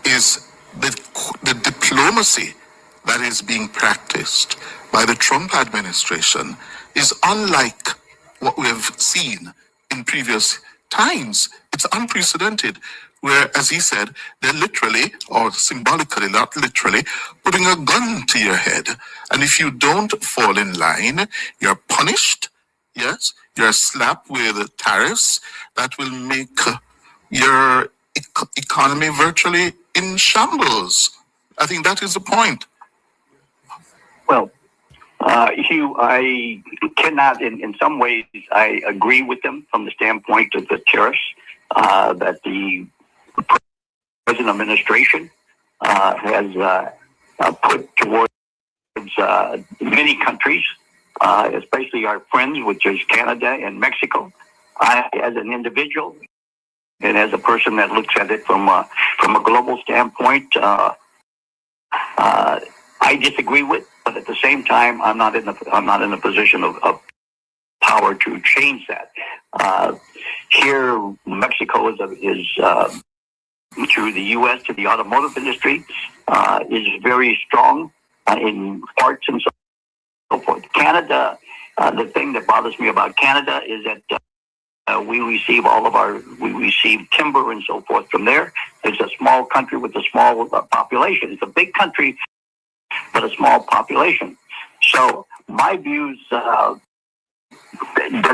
is the diplomacy that is being practiced by the Trump administration is unlike what we have seen in previous times. It's unprecedented. Where, as he said, they're literally, or symbolically, not literally, putting a gun to your head. And if you don't fall in line, you're punished. Yes, you're slapped with tariffs that will make your economy virtually in shambles. I think that is the point. Well, Hugh, I cannot, in some ways, I agree with them from the standpoint of the tariffs that the present administration has put towards many countries, especially our friends, which is Canada and Mexico. I, as an individual and as a person that looks at it from a global standpoint, I disagree with, but at the same time, I'm not in a position of power to change that. Here, Mexico is to the U.S., to the automotive industry, is very strong in parts and so forth. Canada, the thing that bothers me about Canada is that we receive timber and so forth from there. It's a small country with a small population. It's a big country, but a small population. So my views does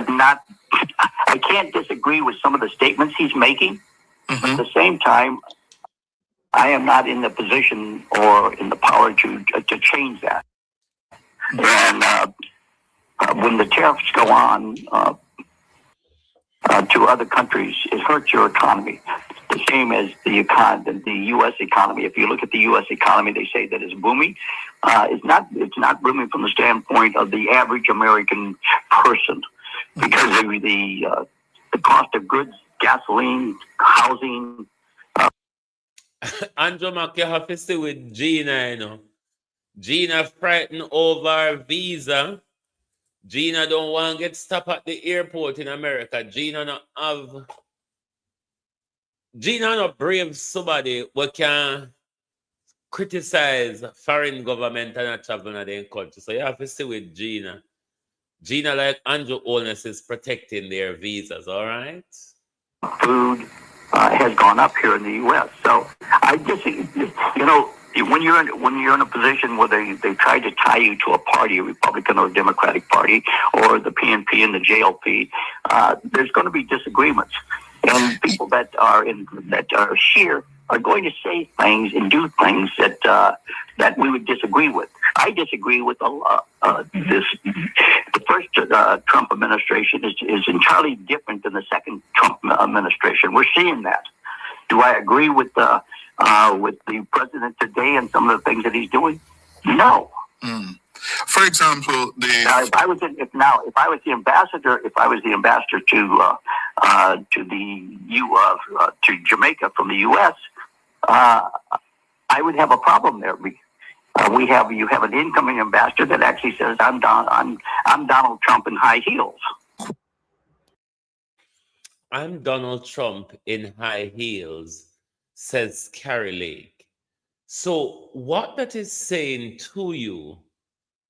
not. I can't disagree with some of the statements he's making. Mm-hmm. At the same time, I am not in the position or in the power to change that. And when the tariffs go on to other countries, it hurts your economy. The same as the U.S. economy. If you look at the U.S. economy, they say that it's booming. It's not booming from the standpoint of the average American person, because of the cost of goods, gasoline, housing. Andrew Mac, you have to stay with Gina, you know. Gina frightened over her visa. Gina don't want to get stopped at the airport in America. Gina not brave somebody who can criticize foreign government and not travel in their country. So you have to stay with Gina. Gina, like Andrew Holness, is protecting their visas, all right? Food has gone up here in the U.S. So I just, when you're in a position where they try to tie you to a party, a Republican or Democratic Party, or the PNP and the JLP, there's going to be disagreements, and people that are here are going to say things and do things that we would disagree with. I disagree with this. The first Trump administration is entirely different than the second Trump administration. We're seeing that. Do I agree with the president today and some of the things that he's doing? No. Mm. For example, if I was the ambassador to Jamaica from the U.S., I would have a problem there. You have an incoming ambassador that actually says I'm Donald Trump in high heels. I'm Donald Trump in high heels, says Carrie Lake. So what that is saying to you,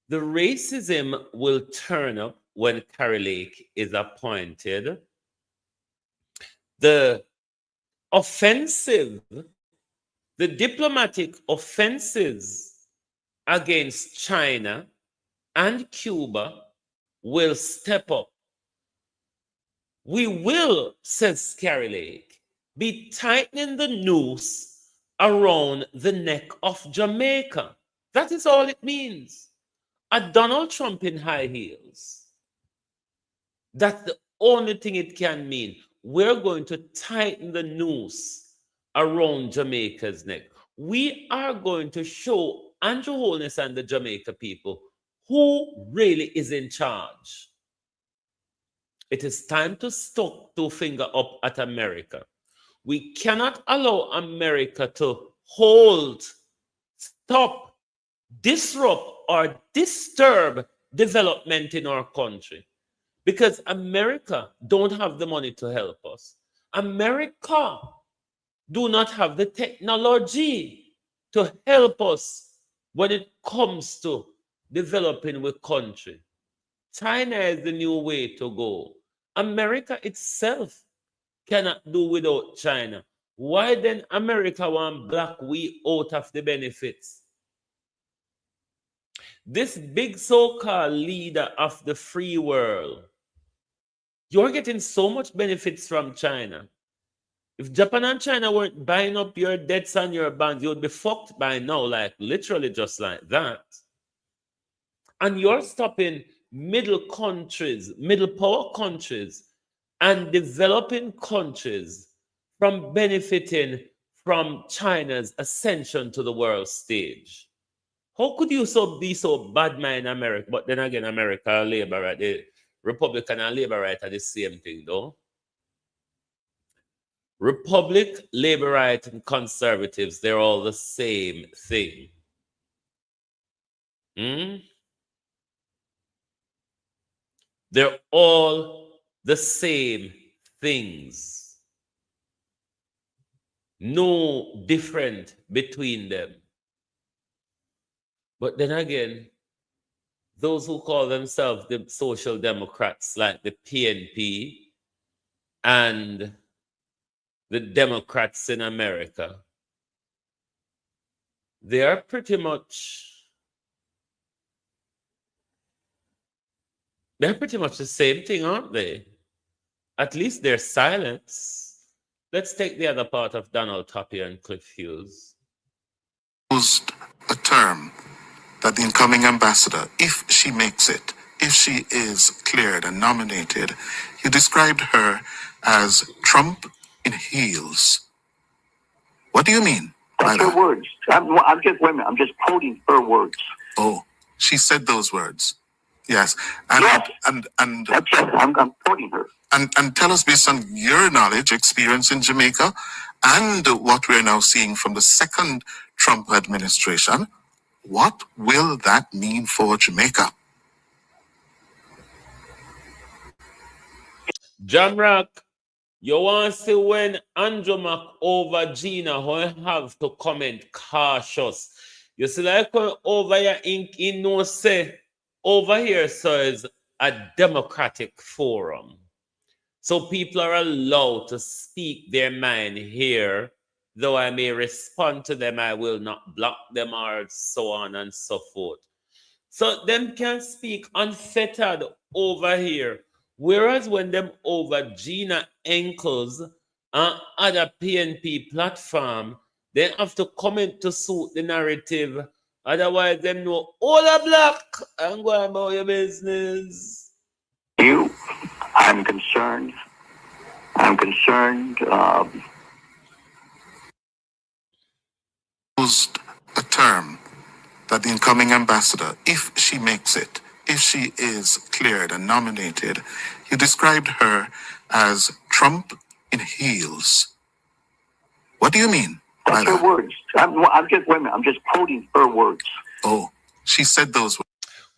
the racism will turn up when Carrie Lake is appointed. The diplomatic offenses against China and Cuba will step up. We will, says Carrie Lake, be tightening the noose around the neck of Jamaica. That is all it means. A Donald Trump in high heels. That's the only thing it can mean. We're going to tighten the noose around Jamaica's neck. We are going to show Andrew Holness and the Jamaica people who really is in charge. It is time to stop two finger up at America. We cannot allow America to hold, stop, disrupt, or disturb development in our country. Because America don't have the money to help us. America do not have the technology to help us when it comes to developing the country. China is the new way to go. America itself cannot do without China. Why then America want block we out of the benefits? This big so-called leader of the free world, you're getting so much benefits from China. If Japan and China weren't buying up your debts and your bonds, you'd be fucked by now, like literally just like that. And you're stopping middle countries, middle power countries, and developing countries from benefiting from China's ascension to the world stage. How could you be so bad mind America? But then again, America, Labor, right? The Republican and Labor right are the same thing, though. Republic, Labor right, and conservatives, they're all the same thing. They're all the same things. No different between them. But then again, those who call themselves the social democrats, like the PNP and the Democrats in America, they are pretty much the same thing, aren't they? At least they're silence. Let's take the other part of Donald Toppy and Cliff Hughes. Used a term that the incoming ambassador, if she makes it, if she is cleared and nominated, you described her as Trump in heels. What do you mean? That's her words. I'm just quoting her words. Oh, she said those words. Yes. And, yes. And that's it. I'm quoting her. And tell us, based on your knowledge, experience in Jamaica, and what we're now seeing from the second Trump administration, what will that mean for Jamaica? Jamrock, you want to see when Andrew Mac over Gina, who have to comment cautious. You see, like over here in no say, over here, so is a democratic forum. So people are allowed to speak their mind here. Though I may respond to them, I will not block them or so on and so forth. So them can speak unfettered over here. Whereas when them over Gina Ankles and other PNP platform, they have to comment to suit the narrative. Otherwise, them know all are black and go about your business. I'm concerned. Used a term that the incoming ambassador, if she makes it, if she is cleared and nominated, you described her as Trump in heels. What do you mean? That's her words. I'm just quoting her words. Oh, she said those words.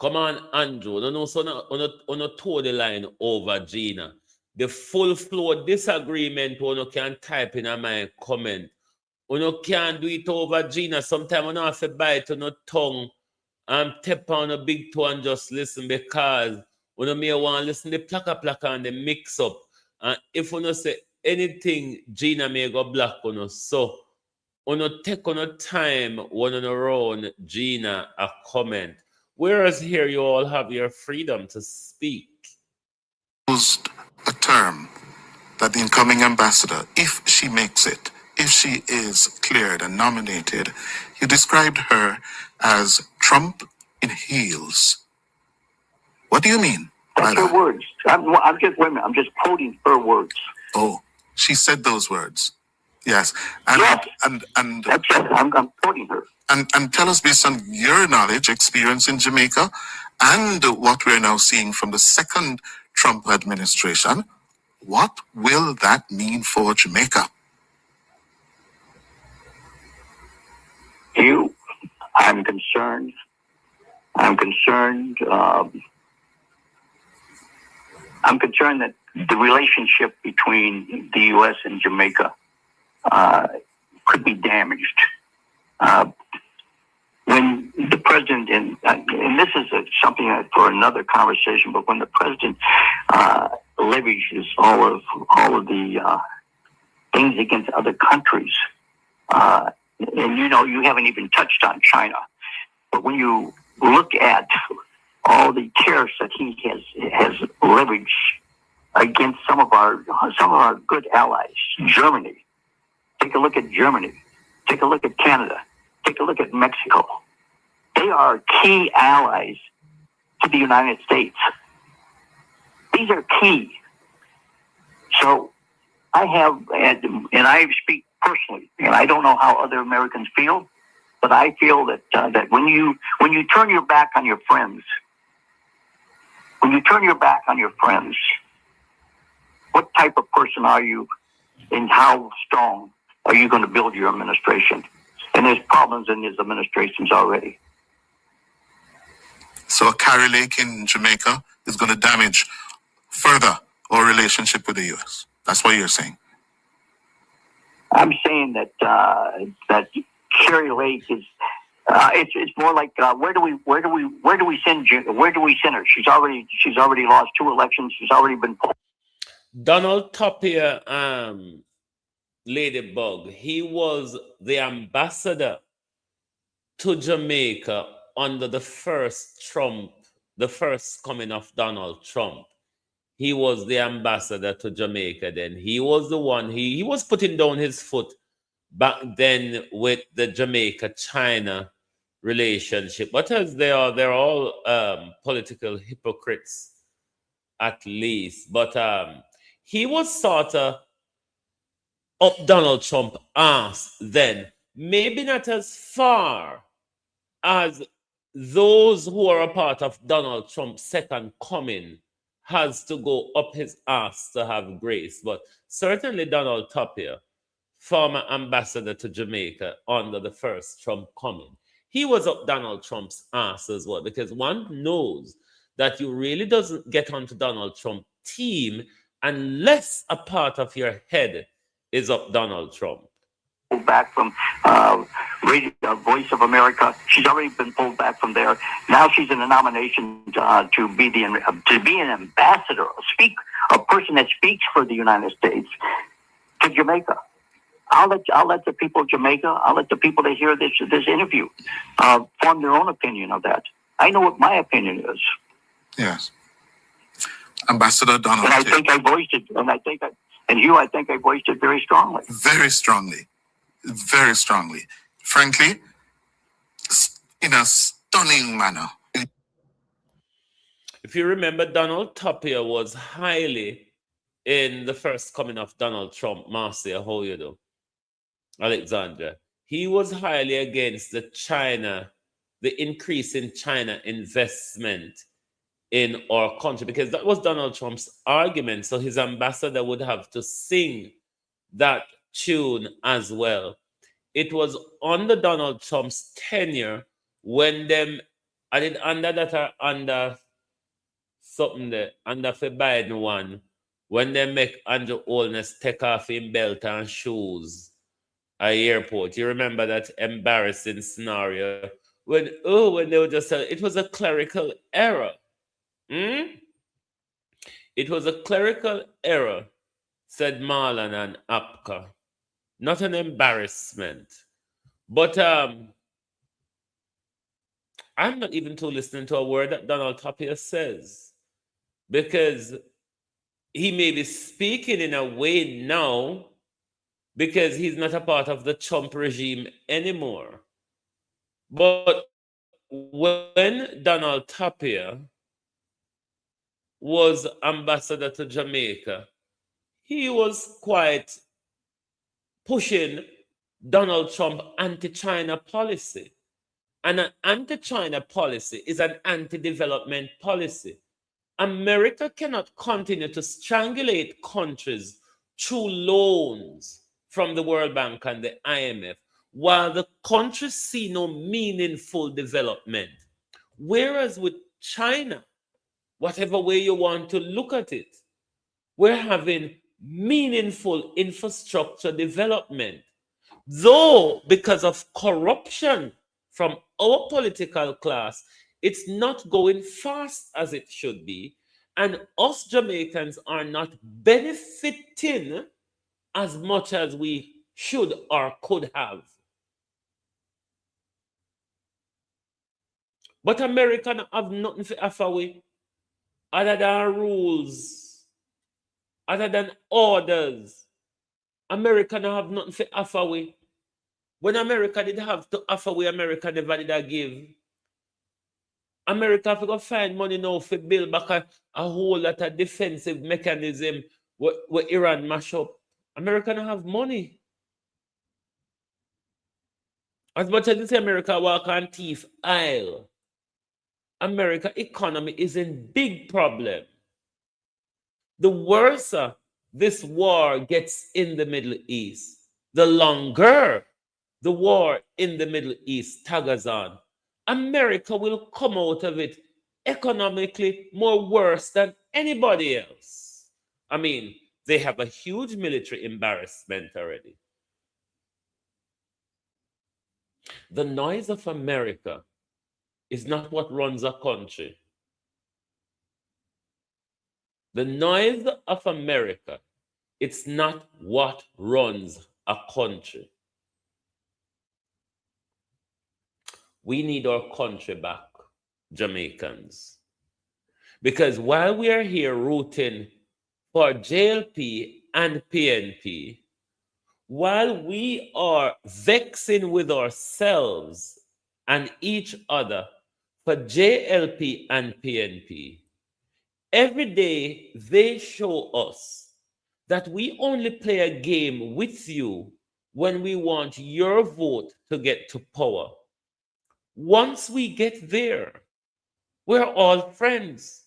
Come on, Andrew. No, so on a toe the line over Gina. The full flow disagreement one can type in my comment. One can't do it over Gina. Sometimes one have to bite on a tongue and tap on a big toe and just listen, because one may want to listen to the plaka and the mix up. And if one say anything, Gina may go black on us. So one take on a time one on around Gina a comment. Whereas here you all have your freedom to speak. Used a term that the incoming ambassador, if she makes it, if she is cleared and nominated, you described her as Trump in heels. What do you mean? That's her words. I'm just quoting her words. Oh, she said those words. Yes. And yes. And that's it. I'm quoting her. And tell us, based on your knowledge, experience in Jamaica, and what we're now seeing from the second Trump administration, what will that mean for Jamaica? I'm concerned. I'm concerned that the relationship between the U.S. and Jamaica could be damaged. When the president, and this is something for another conversation, but when the president leverages all of the things against other countries. And you haven't even touched on China. But when you look at all the tariffs that he has leveraged against some of our good allies, Germany. Take a look at Germany. Take a look at Canada. Take a look at Mexico. They are key allies to the United States. These are key. So I have, and I speak personally, and I don't know how other Americans feel, but I feel that that when you turn your back on your friends, what type of person are you, and how strong are you going to build your administration? And there's problems in his administrations already. So a Carrie Lake in Jamaica is going to damage further our relationship with the U.S. That's what you're saying. I'm saying that that Carrie Lake is. It's more like where do we send her? She's already lost 2 elections. She's already been pulled. Donald Topia, Ladybug, he was the ambassador to Jamaica under the first coming of Donald Trump. He was the ambassador to Jamaica then. He was the one, he was putting down his foot back then with the Jamaica-China relationship. But as they're all political hypocrites, at least. But he was sort of up Donald Trump's ass then. Maybe not as far as those who are a part of Donald Trump's second coming has to go up his ass to have grace. But certainly Donald Topia, former ambassador to Jamaica under the first Trump coming, he was up Donald Trump's ass as well, because one knows that you really doesn't get onto Donald Trump's team unless a part of your head is up Donald Trump. Back from Voice of America, she's already been pulled back from there. Now she's in a nomination to be an ambassador, a person that speaks for the United States to Jamaica. I'll let the people of Jamaica, I'll let the people that hear this interview form their own opinion of that. I know what my opinion is. Yes. Ambassador Donald. And I think I voiced it, I think I voiced it very strongly. Very strongly. Very strongly. Frankly, in a stunning manner. If you remember, Donald Topia was highly in the first coming of Donald Trump. Marcia, how you do? Alexandra. He was highly against the increase in China investment in our country, because that was Donald Trump's argument. So his ambassador would have to sing that tune as well. It was under Donald Trump's tenure when them, I did under something there, under for Biden one, when they make Andrew Holness take off his belt and shoes at the airport. You remember that embarrassing scenario when they were just saying it was a clerical error. It was a clerical error, said Marlon and Apka. Not an embarrassment. But I'm not even too listening to a word that Donald Topia says, because he may be speaking in a way now because he's not a part of the Trump regime anymore. But when Donald Topia was ambassador to Jamaica, he was quite pushing Donald Trump anti-China policy. And an anti-China policy is an anti-development policy. America cannot continue to strangulate countries through loans from the World Bank and the IMF while the countries see no meaningful development. Whereas with China, whatever way you want to look at it, we're having meaningful infrastructure development. Though, because of corruption from our political class, it's not going fast as it should be. And us Jamaicans are not benefiting as much as we should or could have. But America don't have nothing to offer we other than rules, other than orders. America don't have nothing to offer we. When America did have to offer we, America never did a give. America have to go find money now for build back a whole lot of defensive mechanism where Iran mash up. America don't have money. As much as you say America walk on thief aisle, America economy is in big problem. The worse this war gets in the Middle East, the longer the war in the Middle East staggers on, America will come out of it economically more worse than anybody else. I mean, they have a huge military embarrassment already. The noise of America is not what runs a country. The noise of America, it's not what runs a country. We need our country back, Jamaicans. Because while we are here rooting for JLP and PNP, while we are vexing with ourselves and each other for JLP and PNP, every day they show us that we only play a game with you when we want your vote to get to power. Once we get there, we're all friends.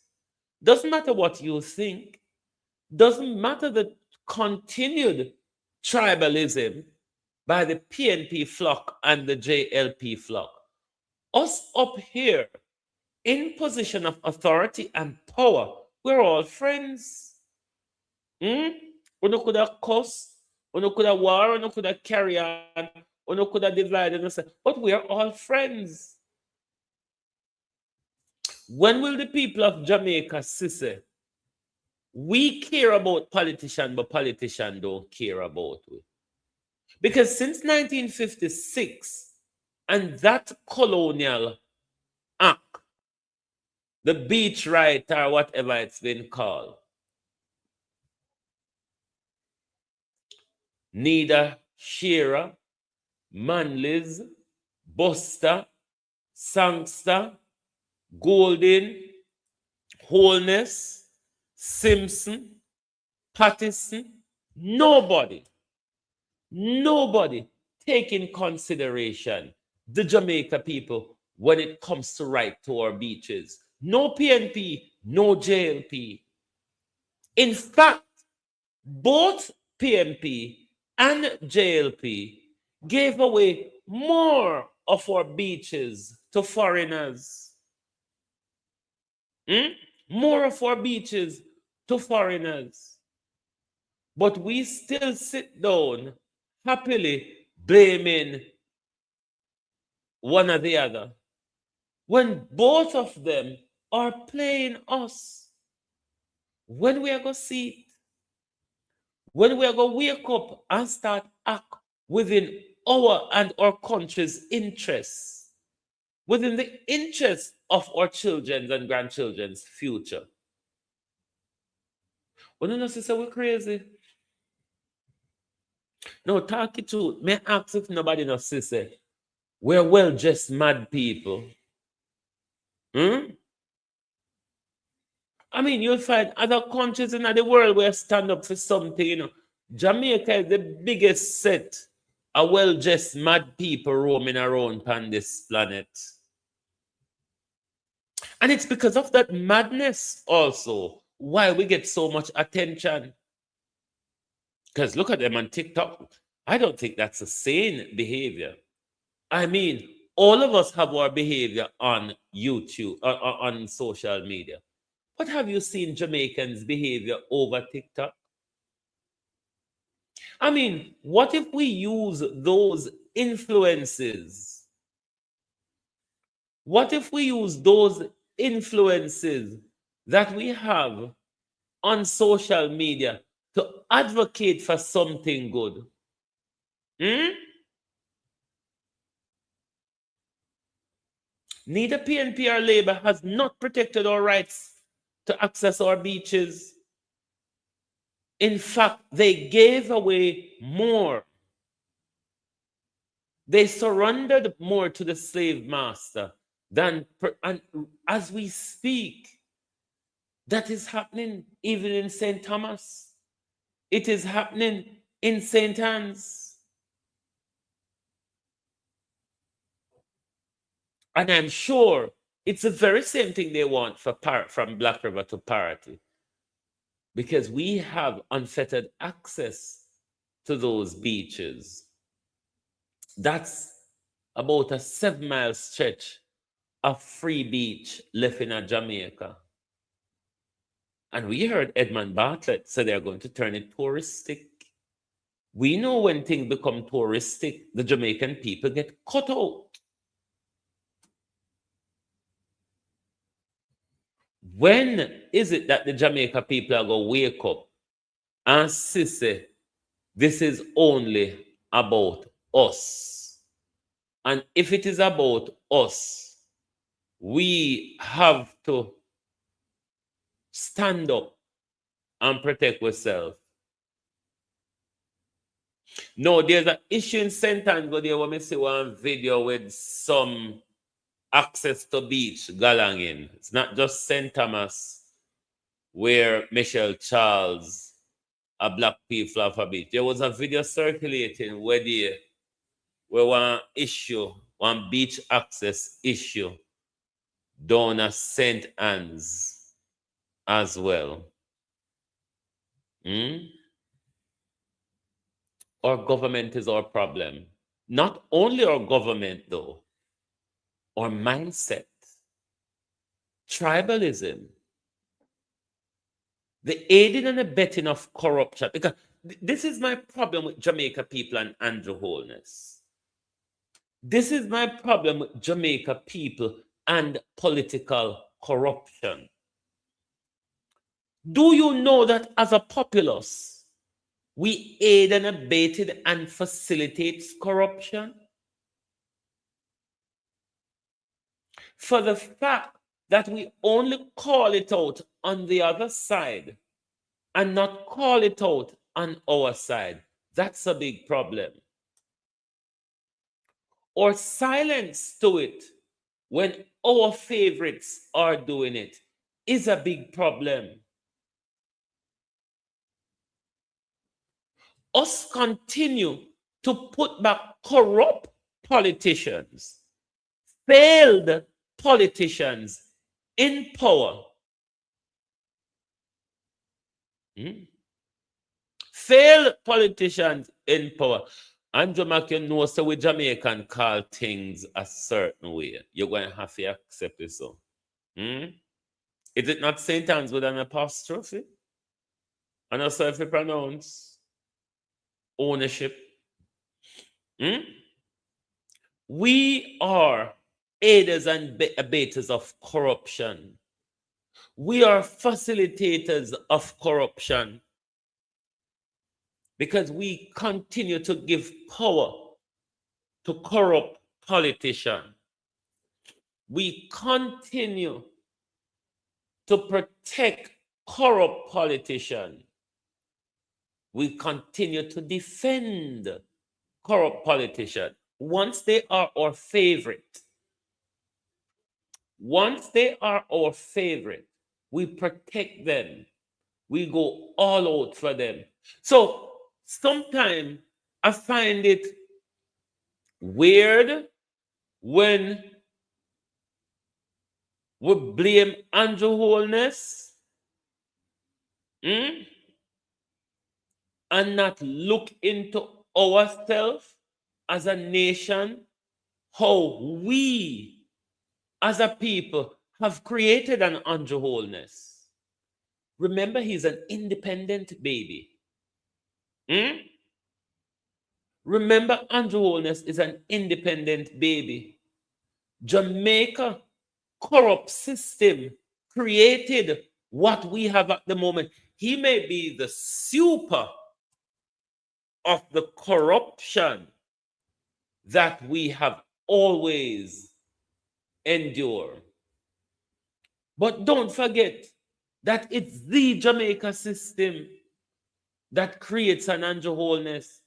Doesn't matter what you think. Doesn't matter the continued tribalism by the PNP flock and the JLP flock. Us up here in position of authority and power, we're all friends. Uno could have cussed, uno could have war, uno could have carry on, uno could have divided, but we are all friends. When will the people of Jamaica say, we care about politicians, but politicians don't care about we? Because since 1956 and that colonial act, the beach right or whatever it's been called, neither Shearer, Manleys, Buster, Sangster, Golden, Holness, Simpson, Patterson, nobody take in consideration the Jamaica people when it comes to right to our beaches. No PNP, no JLP. In fact, both PNP and JLP gave away more of our beaches to foreigners. More of our beaches to foreigners. But we still sit down happily blaming one or the other when both of them are playing us. When we are going to see it, when we are going to wake up and start act within our and our country's interests, within the interests of our children's and grandchildren's future. Well, no, sister, we're crazy. No, talk it truth. May I ask if nobody knows, sister, we're well just mad people. I mean, you'll find other countries in the world where stand up for something, you know. Jamaica is the biggest set of well just mad people roaming around on this planet. And it's because of that madness also why we get so much attention. Because look at them on TikTok. I don't think that's a sane behavior. I mean, all of us have our behavior on YouTube, on social media. But have you seen Jamaicans' behavior over TikTok? I mean, what if we use those influences? What if we use those influences that we have on social media to advocate for something good. Neither PNP or Labour has not protected our rights to access our beaches. In fact, they gave away more. They surrendered more to the slave master than, and as we speak, that is happening even in St. Thomas. It is happening in St. Anne's. And I'm sure it's the very same thing they want for from Black River to parity. Because we have unfettered access to those beaches. That's about a 7-mile stretch of free beach left in Jamaica. And we heard Edmund Bartlett say they're going to turn it touristic. We know when things become touristic, the Jamaican people get cut out. When is it that the Jamaica people are going to wake up and say, this is only about us? And if it is about us, we have to stand up and protect ourselves. No, there's an issue in St. Anne's where we see one video with some access to beach galanging. It's not just St. Thomas where Michelle Charles, a black people have a beach. There was a video circulating where one issue, one beach access issue down at St. Anne's as well. Our government is our problem. Not only our government though, our mindset, tribalism, the aiding and abetting of corruption. Because this is my problem with Jamaica people and Andrew Holness. This is my problem with Jamaica people and political corruption. Do you know that as a populace, we aid and abetted and facilitates corruption? For the fact that we only call it out on the other side and not call it out on our side, that's a big problem. Or silence to it when our favorites are doing it is a big problem. Us continue to put back corrupt politicians, failed politicians in power. Failed politicians in power. Andrew McCain knows that we Jamaican call things a certain way. You're going to have to accept it so. Is it not St. Anne's with an apostrophe? And also if you pronounce ownership. We are aiders and abaters of corruption. We are facilitators of corruption because we continue to give power to corrupt politicians. We continue to protect corrupt politicians. We continue to defend corrupt politicians. Once they are our favorite, we protect them. We go all out for them. So sometimes I find it weird when we blame Andrew Holness and not look into ourselves as a nation, how we as a people have created an Andrew Holness. Remember, he's an independent baby. Remember, Andrew Holness is an independent baby. Jamaica corrupt system created what we have at the moment. he may be the super of the corruption that we have always endured. But don't forget that it's the Jamaica system that creates an Andrew Holness,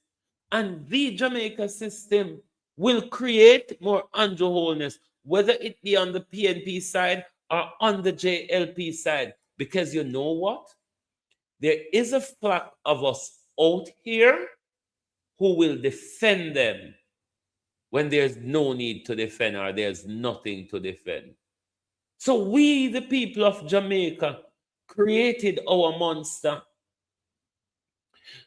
and the Jamaica system will create more Andrew Holness, whether it be on the PNP side or on the JLP side. Because you know what? There is a flock of us out here who will defend them when there's no need to defend or there's nothing to defend. So we, the people of Jamaica, created our monster.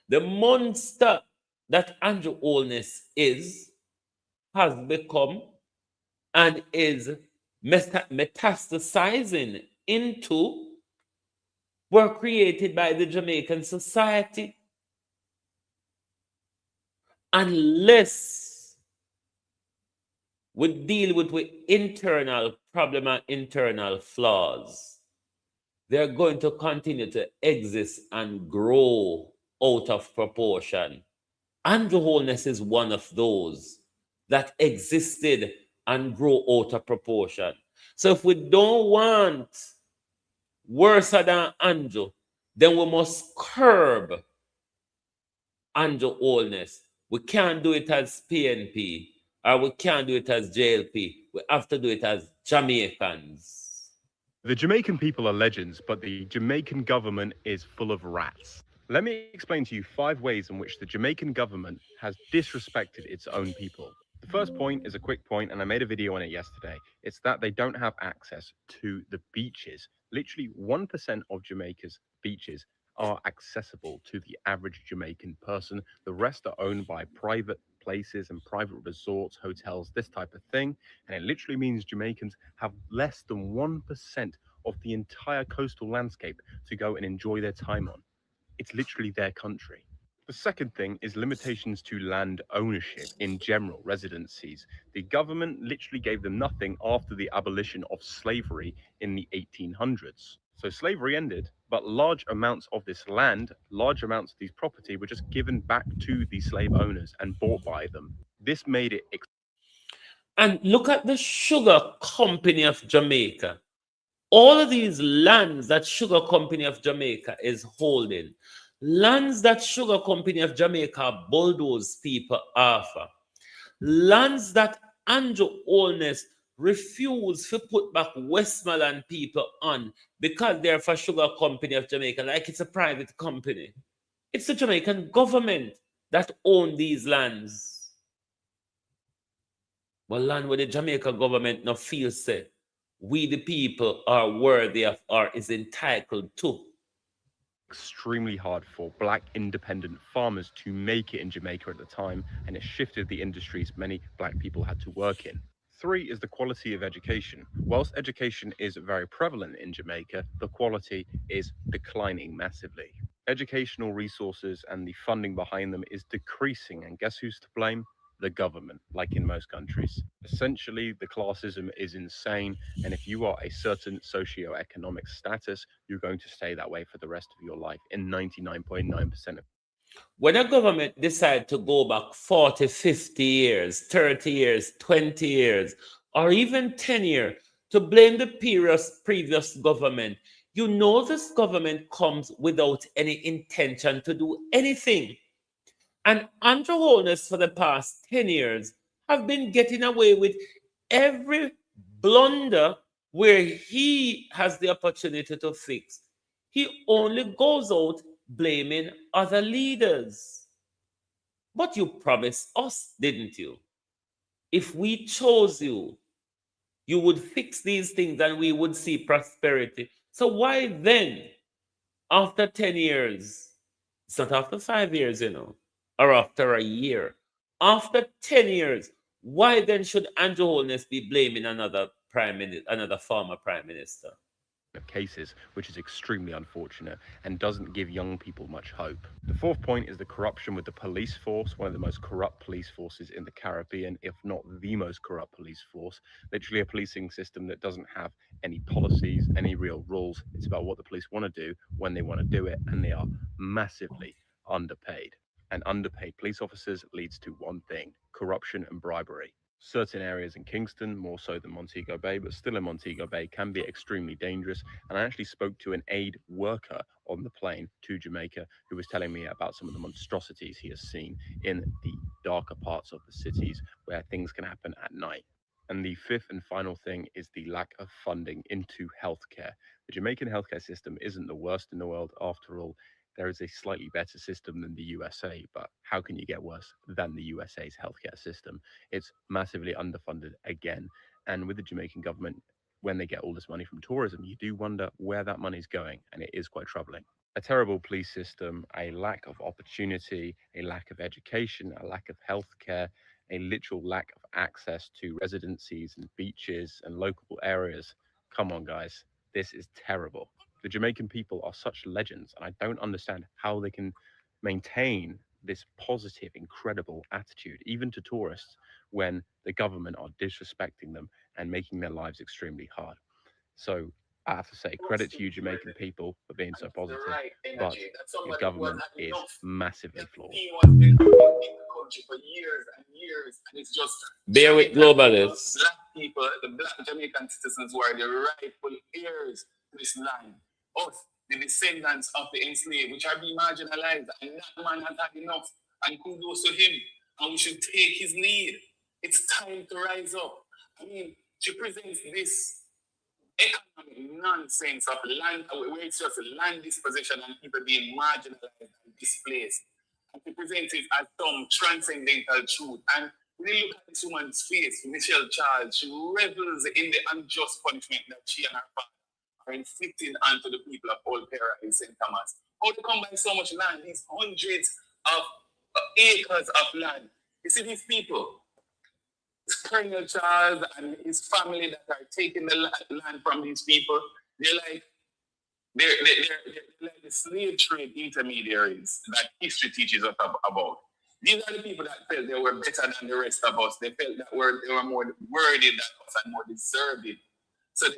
The monster that Andrew Holness has become and is metastasizing into were created by the Jamaican society. Unless we deal with internal problem and internal flaws, they're going to continue to exist and grow out of proportion. Andrew Holness is one of those that existed and grow out of proportion. So if we don't want worse than Andrew, then we must curb Andrew Holness. We can't do it as PNP or we can't do it as JLP. We have to do it as Jamaicans. The Jamaican people are legends, but the Jamaican government is full of rats. Let me explain to you 5 ways in which the Jamaican government has disrespected its own people. The first point is a quick point, and I made a video on it yesterday. It's that they don't have access to the beaches. Literally 1% of Jamaica's beaches are accessible to the average Jamaican person. The rest are owned by private places and private resorts, hotels, this type of thing. And it literally means Jamaicans have less than 1% of the entire coastal landscape to go and enjoy their time on. It's literally their country. The second thing is limitations to land ownership in general residencies. The government literally gave them nothing after the abolition of slavery in the 1800s. So slavery ended, but large amounts of this land, large amounts of these property were just given back to the slave owners and bought by them. This made it... And look at the Sugar Company of Jamaica. All of these lands that Sugar Company of Jamaica is holding, lands that Sugar Company of Jamaica bulldoze people off, lands that Andrew Holness refused to put back Westmoreland people on because they're for Sugar Company of Jamaica, like it's a private company. It's the Jamaican government that own these lands. But land where the Jamaica government no feel say we the people are worthy of or is entitled to. Extremely hard for black independent farmers to make it in Jamaica at the time, and it shifted the industries many black people had to work in. 3 is the quality of education. Whilst education is very prevalent in Jamaica, the quality is declining massively. Educational resources and the funding behind them is decreasing, and guess who's to blame? The government, like in most countries. Essentially, the classism is insane, and if you are a certain socio-economic status, you're going to stay that way for the rest of your life in 99.9% of... When a government decides to go back 40, 50 years, 30 years, 20 years, or even 10 years to blame the previous government, you know this government comes without any intention to do anything. And Andrew Holness for the past 10 years have been getting away with every blunder where he has the opportunity to fix. He only goes out blaming other leaders. But you promised us, didn't you? If we chose you, you would fix these things and we would see prosperity. So why then, after 10 years, it's not after 5 years, or after a year, after 10 years, why then should Andrew Holness be blaming another former prime minister? of cases, which is extremely unfortunate and doesn't give young people much hope. The fourth point is the corruption with the police force, one of the most corrupt police forces in the Caribbean, if not the most corrupt police force. Literally a policing system that doesn't have any policies, any real rules. It's about what the police want to do when they want to do it, and they are massively underpaid. And underpaid police officers leads to one thing: corruption and bribery. Certain areas in Kingston, more so than Montego Bay, but still in Montego Bay, can be extremely dangerous. And I actually spoke to an aid worker on the plane to Jamaica who was telling me about some of the monstrosities he has seen in the darker parts of the cities where things can happen at night. And the fifth and final thing is the lack of funding into healthcare. The Jamaican healthcare system isn't the worst in the world. After all, there is a slightly better system than the USA, but how can you get worse than the USA's healthcare system? It's massively underfunded again. And with the Jamaican government, when they get all this money from tourism, you do wonder where that money's going, and it is quite troubling. A terrible police system, a lack of opportunity, a lack of education, a lack of healthcare, a literal lack of access to residencies and beaches and local areas. Come on, guys, this is terrible. The Jamaican people are such legends, and I don't understand how they can maintain this positive, incredible attitude, even to tourists, when the government are disrespecting them and making their lives extremely hard. So I have to say, credit to you, Jamaican people, for being so positive, but your government is massively flawed. Bear with globalists. Black people, the black Jamaican citizens who are the rightful heirs to this land. Us, the descendants of the enslaved, which are being marginalized, and that man has had enough, and kudos to him, and we should take his lead. It's time to rise up. I mean, she presents this economic nonsense of land, where it's just land disposition and people being marginalized and displaced. And she presents it as some transcendental truth. And when you look at this woman's face, Michelle Charles, she revels in the unjust punishment that she and her father are inflicting onto the people of Old Pera in St. Thomas. How to come by so much land, these hundreds of acres of land. You see these people, Colonel Charles and his family that are taking the land from these people, they're like the slave trade intermediaries that history teaches us about. These are the people that felt they were better than the rest of us. They felt that they were more worthy than us and more deserving. So they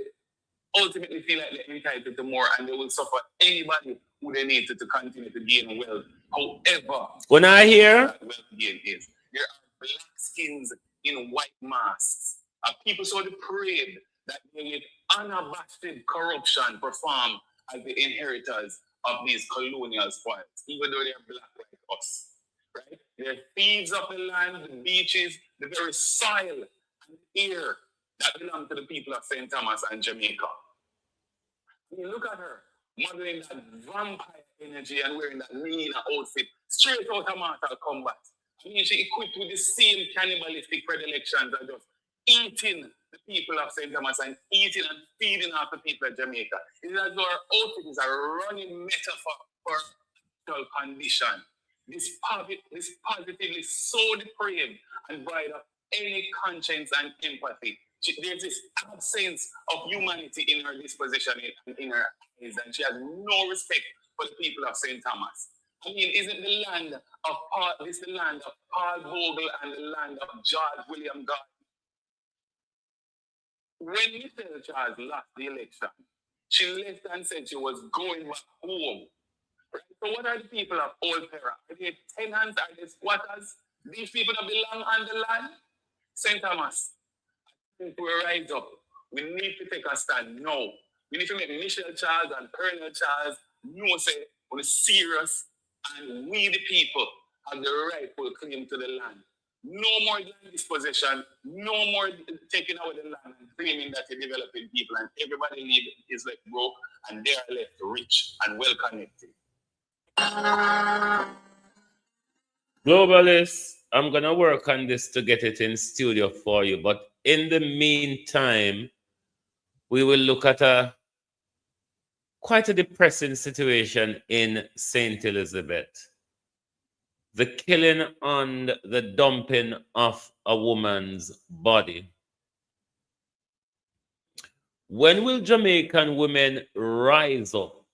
ultimately feel like they're entitled to more, and they will suffer anybody who they need to continue to gain wealth. However, when I hear wealth gain is, there are black skins in white masks. People so depraved that they with unabashed corruption perform as the inheritors of these colonial spoils, even though they're black like us. Right? They're thieves of the land, the beaches, the very soil and air that belong to the people of St. Thomas and Jamaica. When you look at her, modeling that vampire energy and wearing that lean outfit straight out of Mortal Kombat. I mean, she equipped with the same cannibalistic predilections and just eating the people of St. Thomas and eating and feeding off the people of Jamaica. It is as though our outfit is a running metaphor for actual condition. This positively so depraved and void of any conscience and empathy. There's this absence of humanity in her disposition and in her eyes, and she has no respect for the people of St. Thomas. I mean, isn't the land of Paul, this the land of Paul Vogel and the land of George William Gordon? When Michelle Charles lost the election, she left and said she was going back home. Right? So what are the people of Old Pera? Are they tenants? Are they squatters? These people that belong on the land? St. Thomas, I think we rise up. We need to take a stand now. We need to make Michelle Charles and Colonel Charles know say we're serious and we the people have the rightful claim to the land. No more land dispossession, no more taking away the land and claiming that you're developing people and everybody is left broke and they are left rich and well connected. Globalists, I'm going to work on this to get it in studio for you. But in the meantime, we will look at quite a depressing situation in St. Elizabeth. The killing and the dumping of a woman's body. When will Jamaican women rise up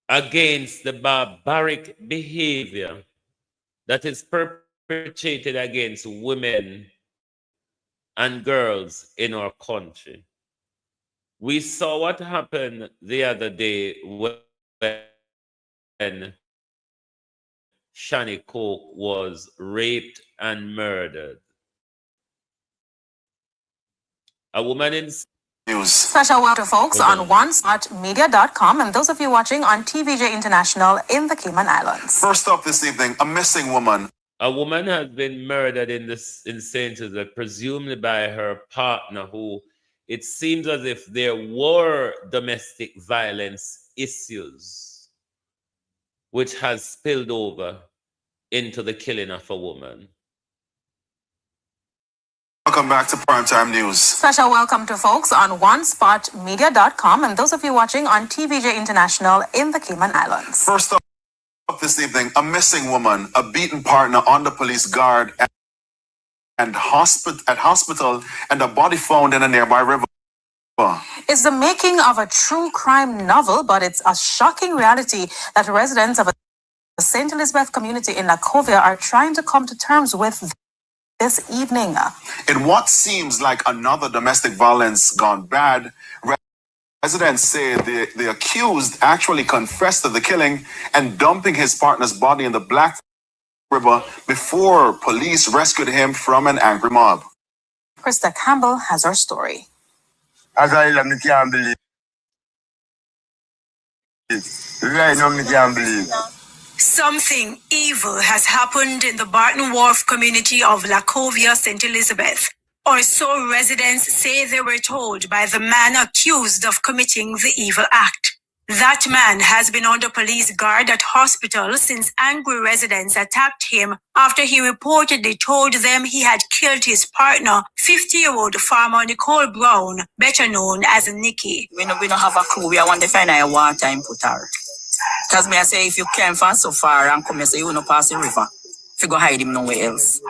against the barbaric behavior that is perpetrated against women and girls in our country? We saw what happened the other day when Shani Coke was raped and murdered. A woman in news. Special welcome to folks on onespotmedia.com and those of you watching on TVJ International in the Cayman Islands. First up this evening, a missing woman. A woman has been murdered in St. Elizabeth, presumably by her partner, who it seems as if there were domestic violence issues, which has spilled over into the killing of a woman. Welcome back to Primetime News. Special welcome to folks on onespotmedia.com and those of you watching on TVJ International in the Cayman Islands. First up this evening, a missing woman, a beaten partner on the police guard at hospital, and a body found in a nearby river. It's the making of a true crime novel, but it's a shocking reality that residents of the St. Elizabeth community in Lacovia are trying to come to terms with this evening. In what seems like another domestic violence gone bad, residents say the accused actually confessed to the killing and dumping his partner's body in the Black River before police rescued him from an angry mob. Krista Campbell has our story. As I can't believe. Right now, I can't believe. Something evil has happened in the Barton Wharf community of Lacovia, St. Elizabeth, or so residents say they were told by the man accused of committing the evil act. That man has been under police guard at hospital since angry residents attacked him after he reportedly told them he had killed his partner, 50-year-old farmer Nicole Brown, better known as Nikki. We don't have a clue. We want to find out what time put her. Because me I say if you came from so far and come and say you want to pass the river, if you go hide him nowhere else.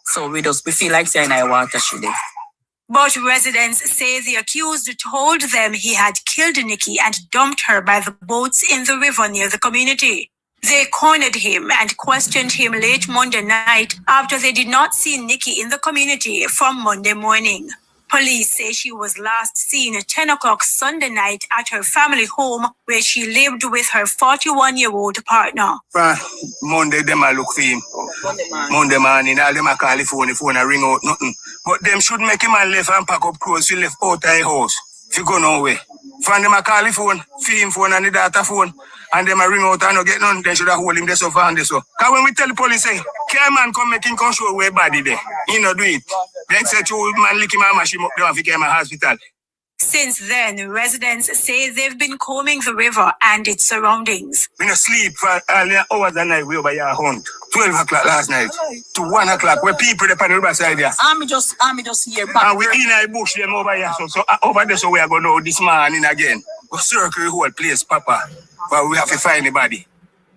So we feel like saying I want to shoot him. But residents say the accused told them he had killed Nikki and dumped her by the boats in the river near the community. They cornered him and questioned him late Monday night after they did not see Nikki in the community from Monday morning. Police say she was last seen at 10 o'clock Sunday night at her family home where she lived with her 41-year-old partner. Monday, them I look for him. Monday morning, all them I call the phone I ring out nothing. But them should make him and left and pack up clothes he left out of the house. If you go nowhere. From them I call the phone, for him phone and the daughter phone. And them I ring out and not get none, then should I hold him there so far and this so. Because when we tell the police, say, care man come make him come show where body there. He not do it. Then say to man lick him and mash him up there if he came to hospital. Since then, residents say they've been combing the river and its surroundings. We no sleep for early hours at night. We over here hunt. 12 o'clock last night to 1 o'clock. Where people on the river side there. Army just here back. And we in a bush them over here. So over there, so we are going to this morning again. Go circle the whole place, Papa. But we have to find the body.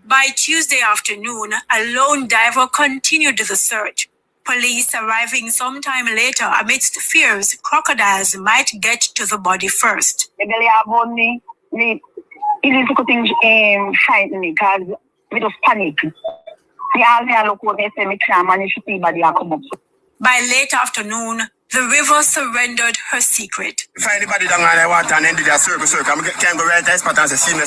By Tuesday afternoon, a lone diver continued the search. Police arriving sometime later amidst fears crocodiles might get to the body first. It is frightened me because we just panic. By late afternoon, the river surrendered her secret. Find the body down on the water and then do that circle. I can't go right to the spot and see me.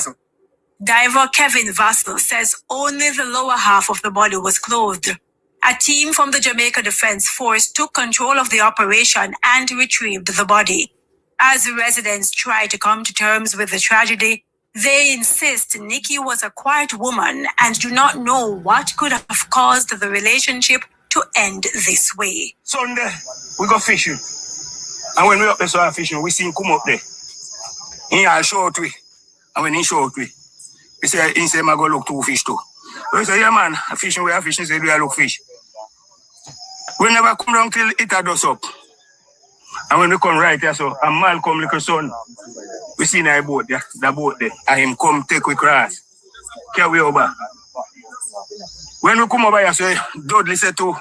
Diver Kevin Vassell says only the lower half of the body was clothed. A team from the Jamaica Defense Force took control of the operation and retrieved the body. As residents try to come to terms with the tragedy, they insist Nikki was a quiet woman and do not know what could have caused the relationship to end this way. Sunday, we go fishing. And when we up there so fishing, we see him come up there. He all show to me. And when he show to me, he say, I go look 2 fish too. So he say, yeah man, fishing we are fishing, say do I look fish. We never come down till it had us up. And when we come right here, so a man come like a son. We see the boat there, and him come take we cross. Carry over. When we come over here, so Dudley said to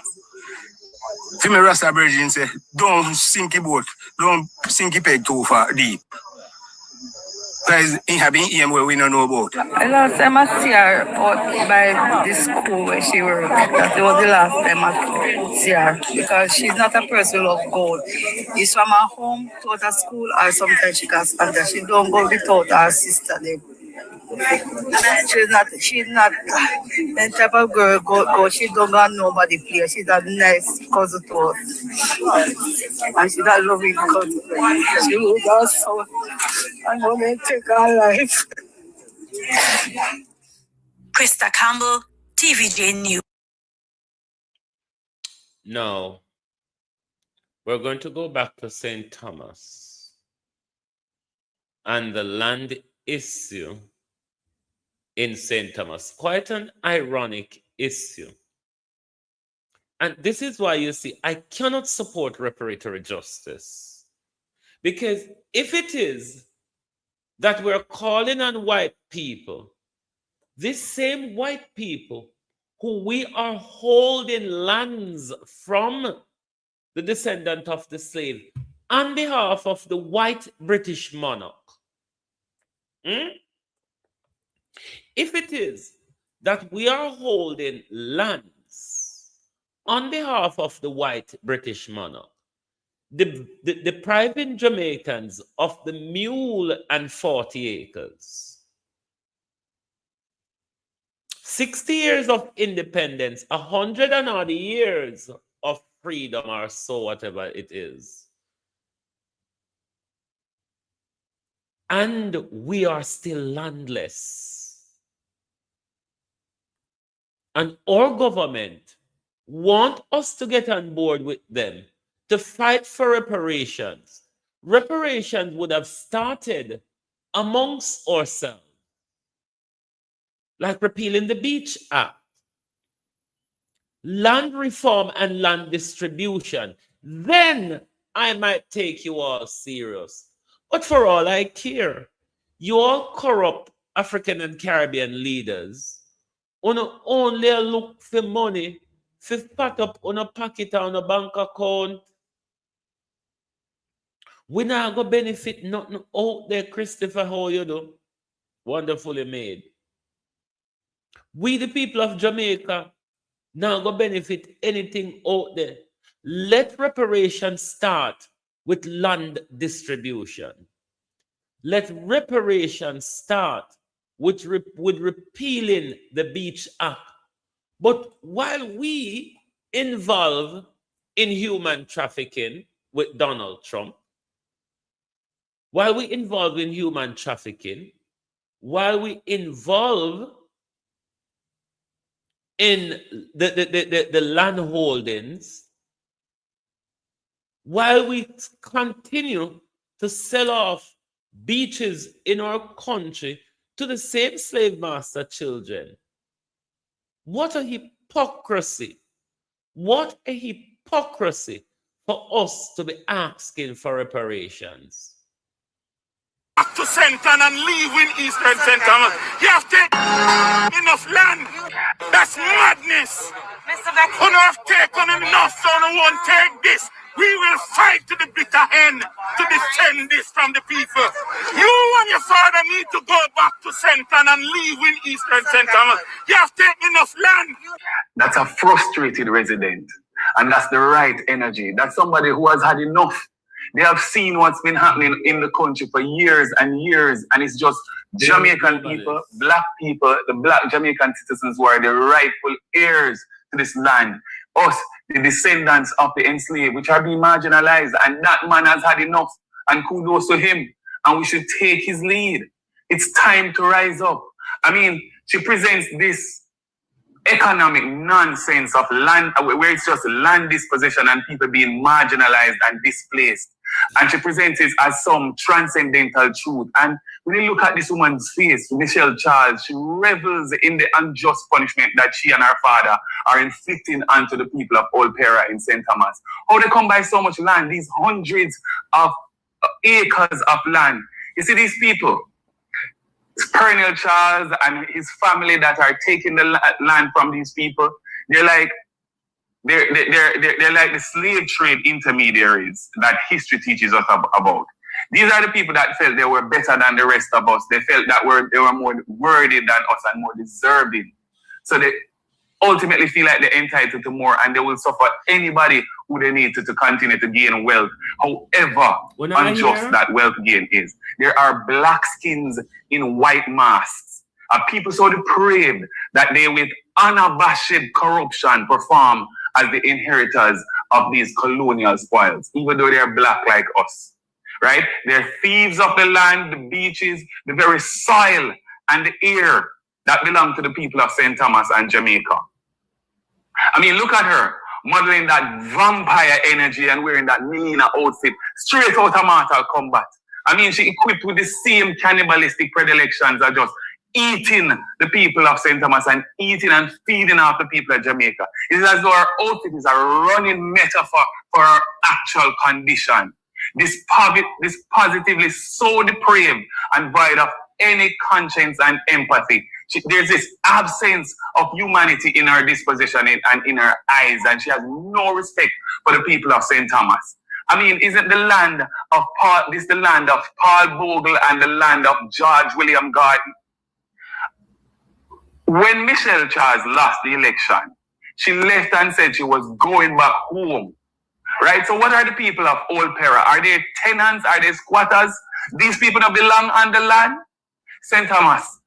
Female Rasta Virgin say, don't sink the boat. don't sink it peg too far deep. Because he have been aim where we don't know about. The last time I see her out by the school where she worked, that was the last time I see her. Because she's not a person who loves gold. It's from her home to her school, or sometimes she can stand there. She don't go without her sister. She's not the type of girl go she don't got nobody play. She's a nice cousin to us. And she's a loving cousin. She would also and gonna take her life. Krista Campbell, TVJ News. Now, we're going to go back to St. Thomas and the land issue in St. Thomas. Quite an ironic issue. And this is why you see, I cannot support reparatory justice. Because if it is that we're calling on white people, these same white people who we are holding lands from the descendant of the slave on behalf of the white British monarch. If it is that we are holding lands on behalf of the white British monarch, depriving Jamaicans of the mule and 40 acres, 60 years of independence, 100 and odd years of freedom, or so whatever it is, and we are still landless. And our government want us to get on board with them to fight for reparations. Reparations would have started amongst ourselves, like repealing the Beach Act, land reform and land distribution. Then I might take you all serious. But for all I care, you all corrupt African and Caribbean leaders only look for money, for pat up on a pocket or on a bank account. We not going to benefit nothing out there, Christopher, how you do? Wonderfully made. We, the people of Jamaica, not going to benefit anything out there. Let reparations start with land distribution. Let reparations start with repealing the Beach Act. But while we involve in human trafficking with Donald Trump, while we involve in human trafficking, while we involve in the land holdings, while we continue to sell off beaches in our country to the same slave master children. What a hypocrisy. What a hypocrisy for us to be asking for reparations. Back to Central and leave in Eastern Central. You have taken enough land. That's madness. You have taken enough, so you won't take this. We will fight to the bitter end to defend this from the people. You and your father need to go back to Central and leave in Eastern Central. You have taken enough land. That's a frustrated resident. And that's the right energy. That's somebody who has had enough. They have seen what's been happening in the country for years and years. And it's just Jamaican people, black people, the black Jamaican citizens who are the rightful heirs to this land. Us, the descendants of the enslaved, which are being marginalized. And that man has had enough. And kudos to him. And we should take his lead. It's time to rise up. I mean, she presents this economic nonsense of land, where it's just land dispossession and people being marginalized and displaced. And she presents it as some transcendental truth. And when you look at this woman's face, Michelle Charles, she revels in the unjust punishment that she and her father are inflicting onto the people of Old Pera in St. Thomas. How they come by so much land, these hundreds of acres of land. You see these people, Colonel Charles and his family that are taking the land from these people, they're like, They're like the slave trade intermediaries that history teaches us about. These are the people that felt they were better than the rest of us. They felt that they were more worthy than us and more deserving. So they ultimately feel like they're entitled to more, and they will suffer anybody who they need to continue to gain wealth, however unjust that wealth gain is. There are black skins in white masks. People so depraved that they with unabashed corruption perform as the inheritors of these colonial spoils, even though they're black like us, right? They're thieves of the land, the beaches, the very soil and the air that belong to the people of St. Thomas and Jamaica. I mean, look at her, modeling that vampire energy and wearing that Nina outfit straight out of Mortal Kombat. I mean, she equipped with the same cannibalistic predilections as just eating the people of St. Thomas and eating and feeding off the people of Jamaica. It is as though our outfit is a running metaphor for our actual condition. This positively so depraved and void of any conscience and empathy. There's this absence of humanity in her disposition and in her eyes, and she has no respect for the people of St. Thomas. I mean, isn't the land of the land of Paul Bogle and the land of George William Gordon? When Michelle Charles lost the election, she left and said she was going back home. Right? So what are the people of Old Para? Are they tenants? Are they squatters? These people that belong on the land? St. Thomas,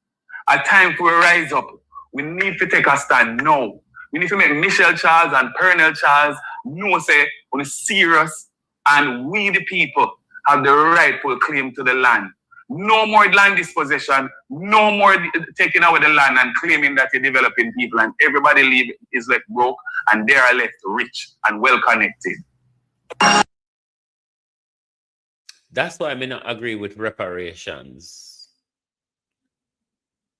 a time for a rise up. We need to take a stand now. We need to make Michelle Charles and Pernell Charles know say we're serious and we the people have the rightful claim to the land. No more land dispossession, no more taking away the land and claiming that you're developing people and everybody is left broke and they are left rich and well connected. That's why I may not agree with reparations.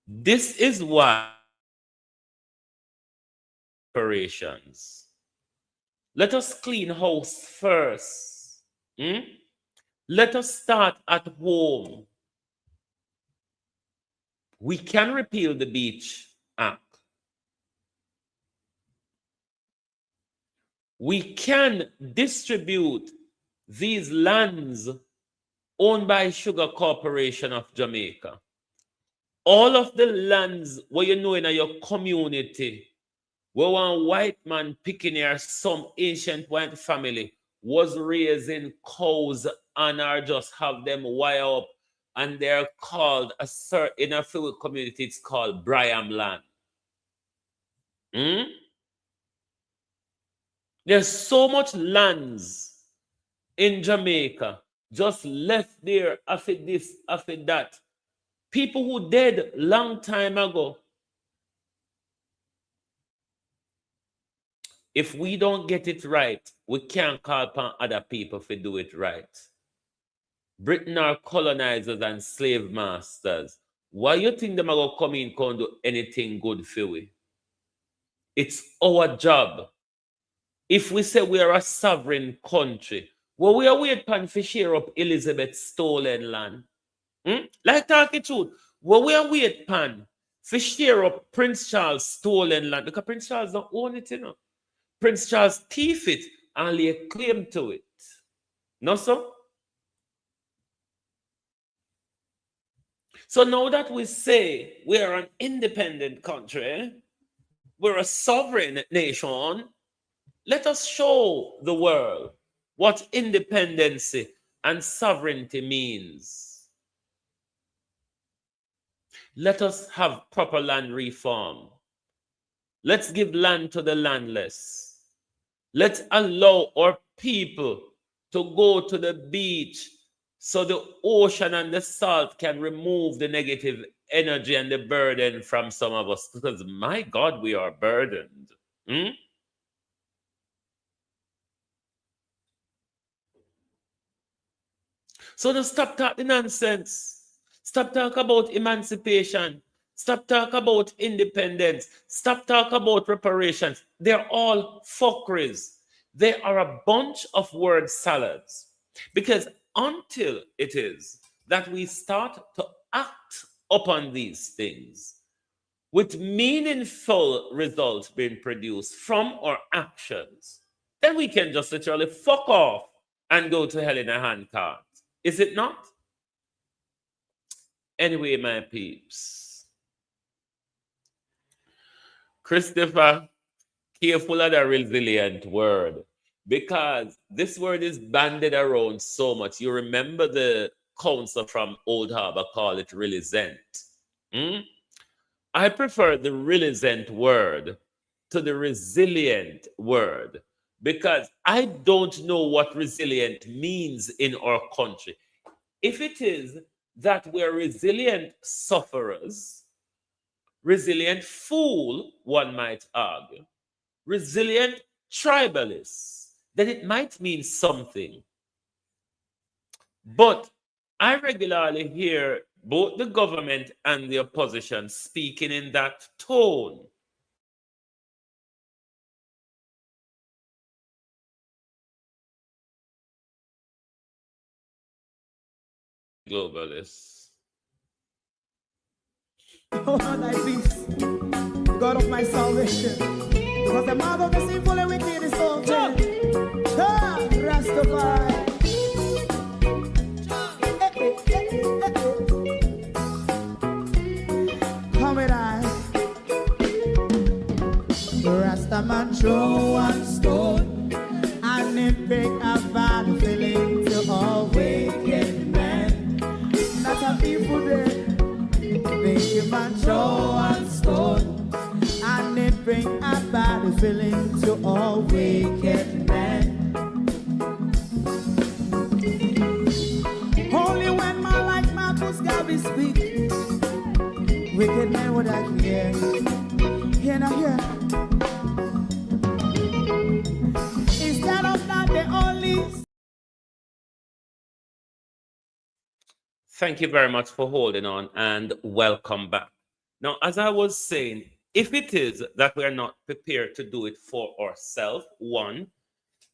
This is why reparations. Let us clean house first. Let us start at home. We can repeal the Beach Act. We can distribute these lands owned by Sugar Corporation of Jamaica. All of the lands where you know in your community, where one white man picking here, some ancient white family was raising cows and are just have them wire up, and they're called in a few community, it's called Briam land. There's so much lands in Jamaica just left there after this, after that. People who dead long time ago. If we don't get it right, we can't call upon other people to do it right. Britain are colonizers and slave masters. Why you think them are going to come in and do anything good for we? It's our job. If we say we are a sovereign country, well, we are waiting for share up Elizabeth's stolen land. Like talking truth, well, we are waiting for share up Prince Charles' stolen land, because Prince Charles don't own it, you know. Prince Charles thief it and lay claim to it. No, so? So now that we say we are an independent country, we're a sovereign nation, let us show the world what independence and sovereignty means. Let us have proper land reform. Let's give land to the landless. Let's allow our people to go to the beach so the ocean and the salt can remove the negative energy and the burden from some of us. Because, my God, we are burdened. So now stop talking nonsense. Stop talking about emancipation. Stop talking about independence. Stop talking about reparations. They're all fuckeries. They are a bunch of word salads. Because until it is that we start to act upon these things, with meaningful results being produced from our actions, then we can just literally fuck off and go to hell in a handcart. Is it not? Anyway, my peeps. Christopher, careful of the resilient word, because this word is banded around so much. You remember the council from Old Harbor call it resilient. I prefer the resilient word to the resilient word, because I don't know what resilient means in our country. If it is that we're resilient sufferers, resilient fool, one might argue, resilient tribalists, then it might mean something. But I regularly hear both the government and the opposition speaking in that tone. Globalists. Oh, thy peace, God of my salvation, because the mouth of the sinful and wicked is open. Rastafari. Come with I. Rastaman throw one stone, and it pick a bad feeling to all wicked men. That's a people there. Make a man throw one stone, and it bring a bad feeling to all wicked men. Only when man like Marcus Garvey speak, wicked men would I hear. Hear now hear. Instead of that, they only. Thank you very much for holding on, and welcome back. Now, as I was saying, if it is that we are not prepared to do it for ourselves, one,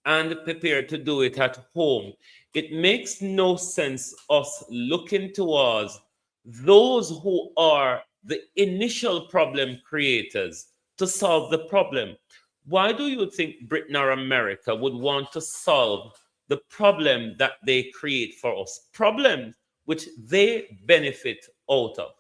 and prepared to do it at home, it makes no sense us looking towards those who are the initial problem creators to solve the problem. Why do you think Britain or America would want to solve the problem that they create for us? Problems which they benefit out of.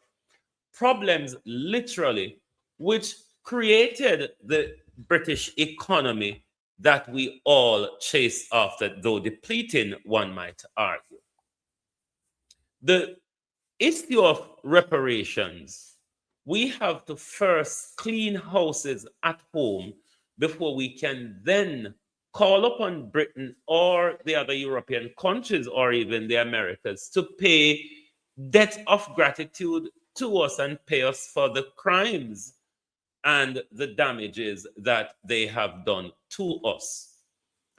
Problems literally which created the British economy that we all chase after, though depleting, one might argue. The issue of reparations, we have to first clean houses at home before we can then call upon Britain or the other European countries or even the Americas to pay debt of gratitude to us and pay us for the crimes and the damages that they have done to us.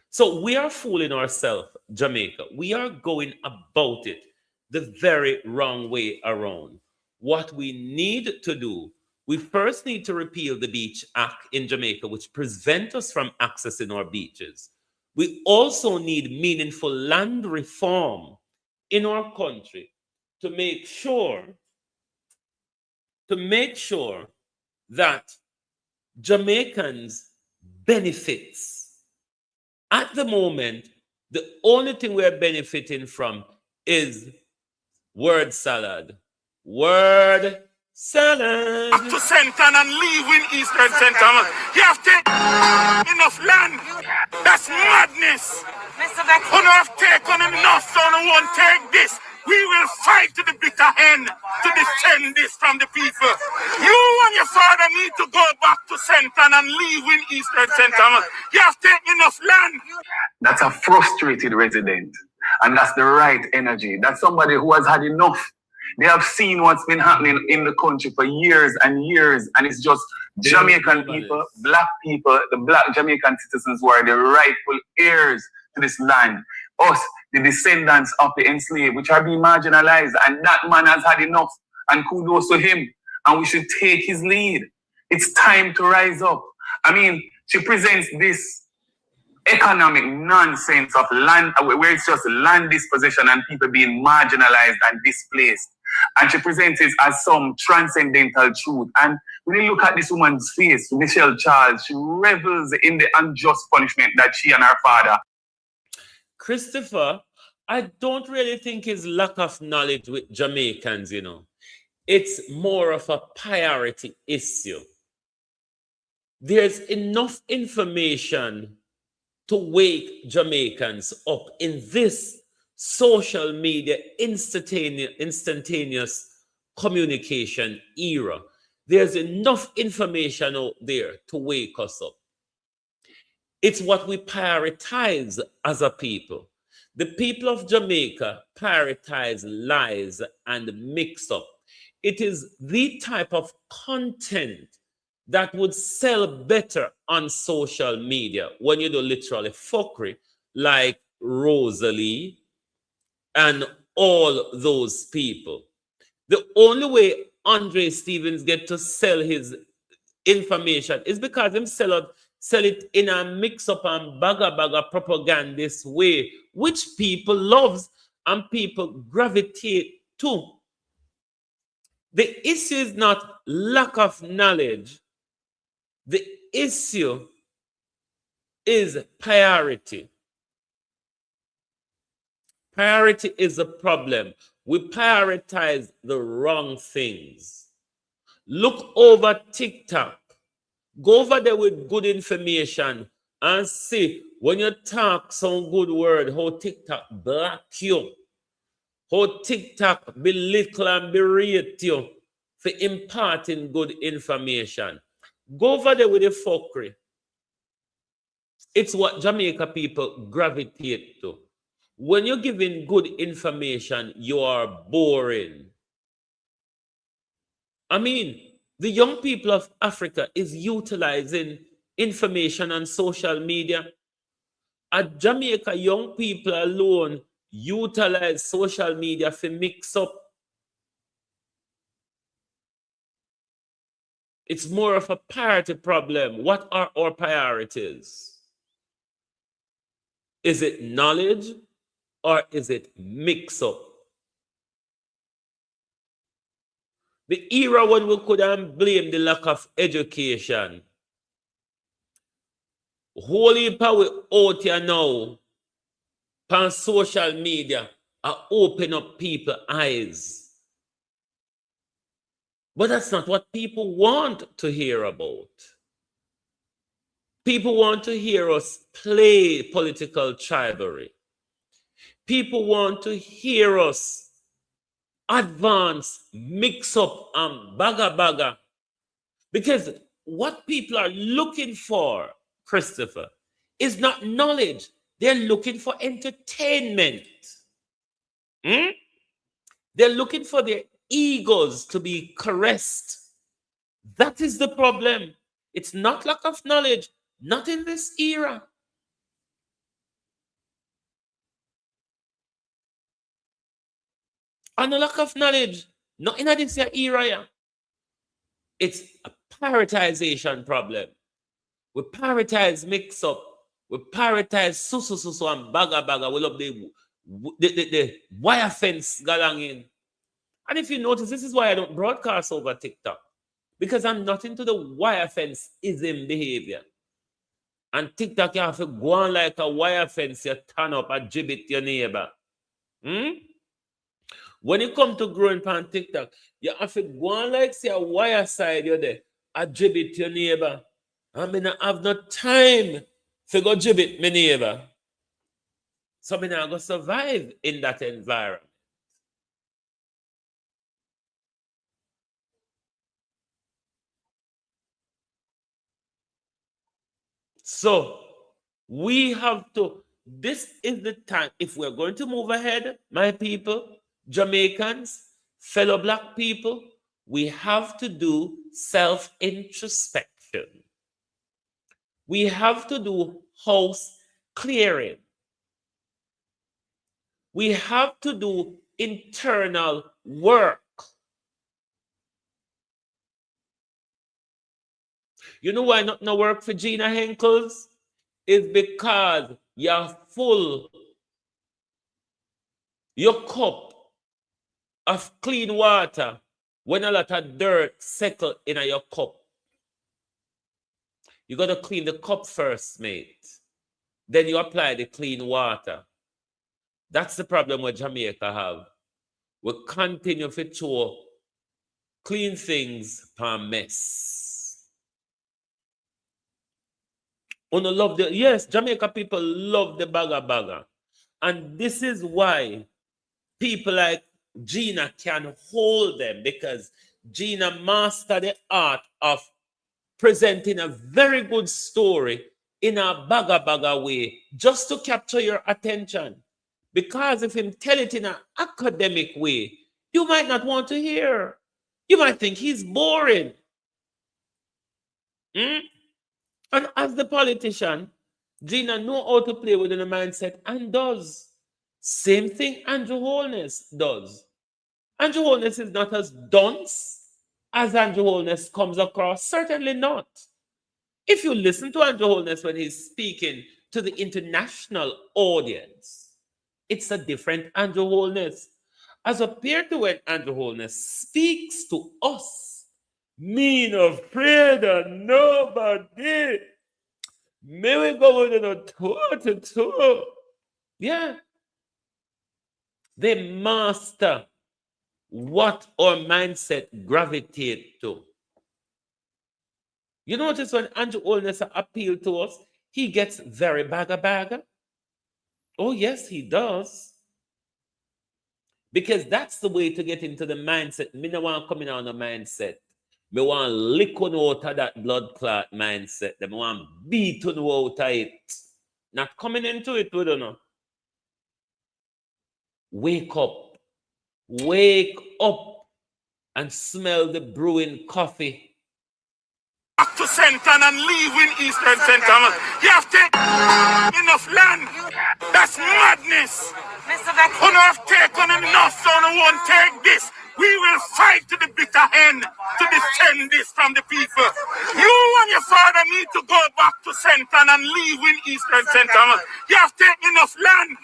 So we are fooling ourselves, Jamaica. We are going about it the very wrong way around. What we need to do, we first need to repeal the Beach Act in Jamaica, which prevents us from accessing our beaches. We also need meaningful land reform in our country to make sure that Jamaicans benefits. At the moment, the only thing we're benefiting from is word salad. Word salad. Back to Central and leave in Eastern Central. You have taken enough land. That's madness. You have taken enough, so no one take this. We will fight to the bitter end to defend this from the people. You and your father need to go back to Central and leave in Eastern Central. You have taken enough land. That's a frustrated resident. And that's the right energy. That's somebody who has had enough. They have seen what's been happening in the country for years and years, and it's just Jamaican people, black people, the black Jamaican citizens who are the rightful heirs to this land. Us, the descendants of the enslaved, which are being marginalized, and that man has had enough, and kudos to him, and we should take his lead. It's time to rise up. I mean, she presents this economic nonsense of land, where it's just land dispossession and people being marginalized and displaced. And she presents it as some transcendental truth. And when you look at this woman's face, Michelle Charles, she revels in the unjust punishment that she and her father. Christopher, I don't really think it's lack of knowledge with Jamaicans, you know. It's more of a priority issue. There's enough information to wake Jamaicans up in this social media instantaneous communication era. There's enough information out there to wake us up. It's what we prioritize as a people. The people of Jamaica prioritize lies and mix up. It is the type of content that would sell better on social media when you do literally fuckery, like Rosalie and all those people. The only way Andre Stevens get to sell his information is because him sell it in a mix-up and bagger propagandist way, which people loves and people gravitate to. The issue is not lack of knowledge. The issue is priority. Priority is a problem. We prioritize the wrong things. Look over TikTok. Go over there with good information and see when you talk some good word, how TikTok block you, how TikTok belittle and berate you for imparting good information. Go over there with the fuckery. It's what Jamaica people gravitate to. When you're giving good information, you are boring. I mean, the young people of Africa is utilizing information on social media. At Jamaica, young people alone utilize social media for mix up. It's more of a priority problem. What are our priorities? Is it knowledge or is it mix up? The era when we couldn't blame the lack of education. Whole heap of we out here now on social media are open up people's eyes. But that's not what people want to hear about. People want to hear us play political tribal. People want to hear us advance, mix up, and bagger. Because what people are looking for, Christopher, is not knowledge. They're looking for entertainment. They're looking for their egos to be caressed. That is the problem. It's not lack of knowledge, not in this era. And a lack of knowledge, not in this era. Yeah. It's a prioritization problem. We prioritize mix up. We prioritize susu and bagger. We love the wire fence galang in. And if you notice, this is why I don't broadcast over TikTok. Because I'm not into the wire fence-ism behavior. And TikTok, you have to go on like a wire fence, you turn up and gibbet your neighbor. When you come to growing on TikTok, you have to go on like say a wire side you're there, and gibbet your neighbor. I mean, I have no time to go gibbet my neighbor. So I'm going to survive in that environment. So we have to, this is the time, if we're going to move ahead, my people, Jamaicans, fellow Black people, we have to do self-introspection. We have to do house clearing. We have to do internal work. You know why not no work for Gina Henkels? It's because you're full. Your cup of clean water when a lot of dirt settle in your cup. You got to clean the cup first, mate. Then you apply the clean water. That's the problem with Jamaica have. We continue to throw clean things per mess. Yes, Jamaica people love the bagger. And this is why people like Gina can hold them, because Gina mastered the art of presenting a very good story in a bagger way, just to capture your attention. Because if him tell it in an academic way, you might not want to hear. You might think he's boring. And as the politician, Gina know how to play within a mindset and does. Same thing Andrew Holness does. Andrew Holness is not as dunce as Andrew Holness comes across. Certainly not. If you listen to Andrew Holness when he's speaking to the international audience, it's a different Andrew Holness. As compared to when Andrew Holness speaks to us, me no afraid of nobody. May we go with a toe. Yeah. They master what our mindset gravitate to. You notice when Andrew Holness appeal to us, he gets very bagger. Oh, yes, he does. Because that's the way to get into the mindset. Me no want coming on the mindset. Me want lick on out of that blood clot mindset. Me want beat on out of it. Not coming into it, we don't know. Wake up. Wake up and smell the brewing coffee. Back to Central and leave in Eastern Central. You have taken enough land. That's madness. You have taken enough, so you won't take this. We will fight to the bitter end to defend this from the people. You and your father need to go back to Central and leave in Eastern Central. You have taken enough land.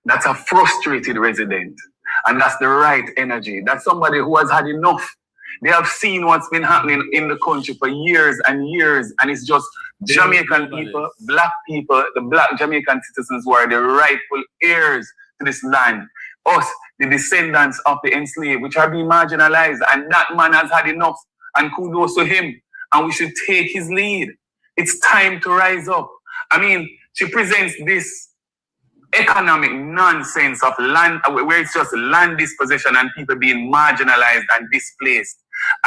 That's a frustrated resident. And that's the right energy. That's somebody who has had enough. They have seen what's been happening in the country for years and years. And it's just Jamaican people, black people, the black Jamaican citizens who are the rightful heirs to this land. Us, the descendants of the enslaved, which are being marginalized. And that man has had enough. And kudos to him. And we should take his lead. It's time to rise up. I mean, she presents this economic nonsense of land, where it's just land dispossession and people being marginalized and displaced.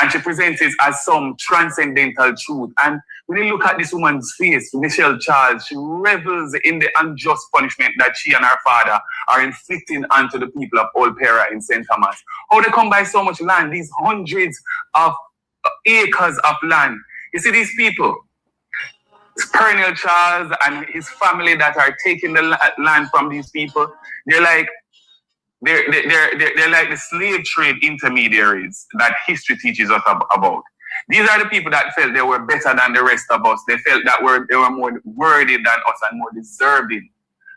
And she presents it as some transcendental truth. And when you look at this woman's face, Michelle Charles, she revels in the unjust punishment that she and her father are inflicting onto the people of Old Pera in St. Thomas. How they come by so much land, these hundreds of acres of land. You see these people, Colonel Charles and his family that are taking the land from these people, they're like the slave trade intermediaries that history teaches us about. These are the people that felt they were better than the rest of us. They felt that they were more worthy than us and more deserving.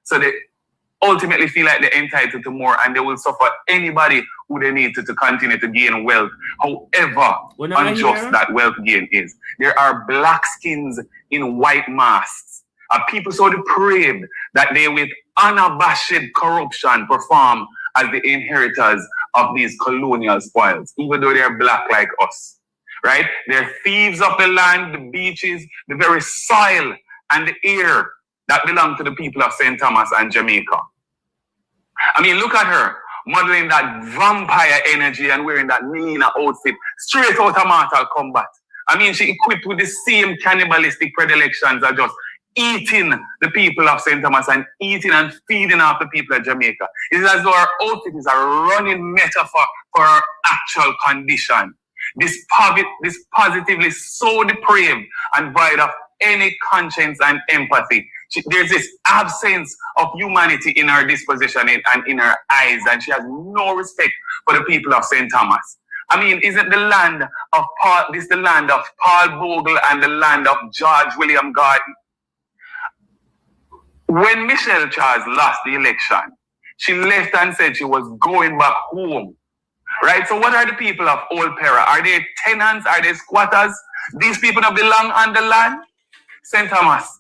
So they ultimately feel like they're entitled to more, and they will suffer anybody who they need to continue to gain wealth, however unjust that wealth gain is. There are black skins in white masks, people so depraved that they with unabashed corruption perform as the inheritors of these colonial spoils, even though they are black like us, right? They're thieves of the land, the beaches, the very soil and the air that belong to the people of St. Thomas and Jamaica. I mean, look at her, modeling that vampire energy and wearing that Nina outfit straight out of Mortal Kombat. I mean, she equipped with the same cannibalistic predilections as just eating the people of St. Thomas and eating and feeding off the people of Jamaica. It's as though our outfit is a running metaphor for our actual condition. This positively so depraved and void of any conscience and empathy. There's this absence of humanity in her disposition and in her eyes, and she has no respect for the people of St. Thomas. I mean, isn't the land of the land of Paul Bogle and the land of George William Gordon? When Michelle Charles lost the election, she left and said she was going back home. Right? So what are the people of Old Para? Are they tenants? Are they squatters? These people that belong on the land? St. Thomas,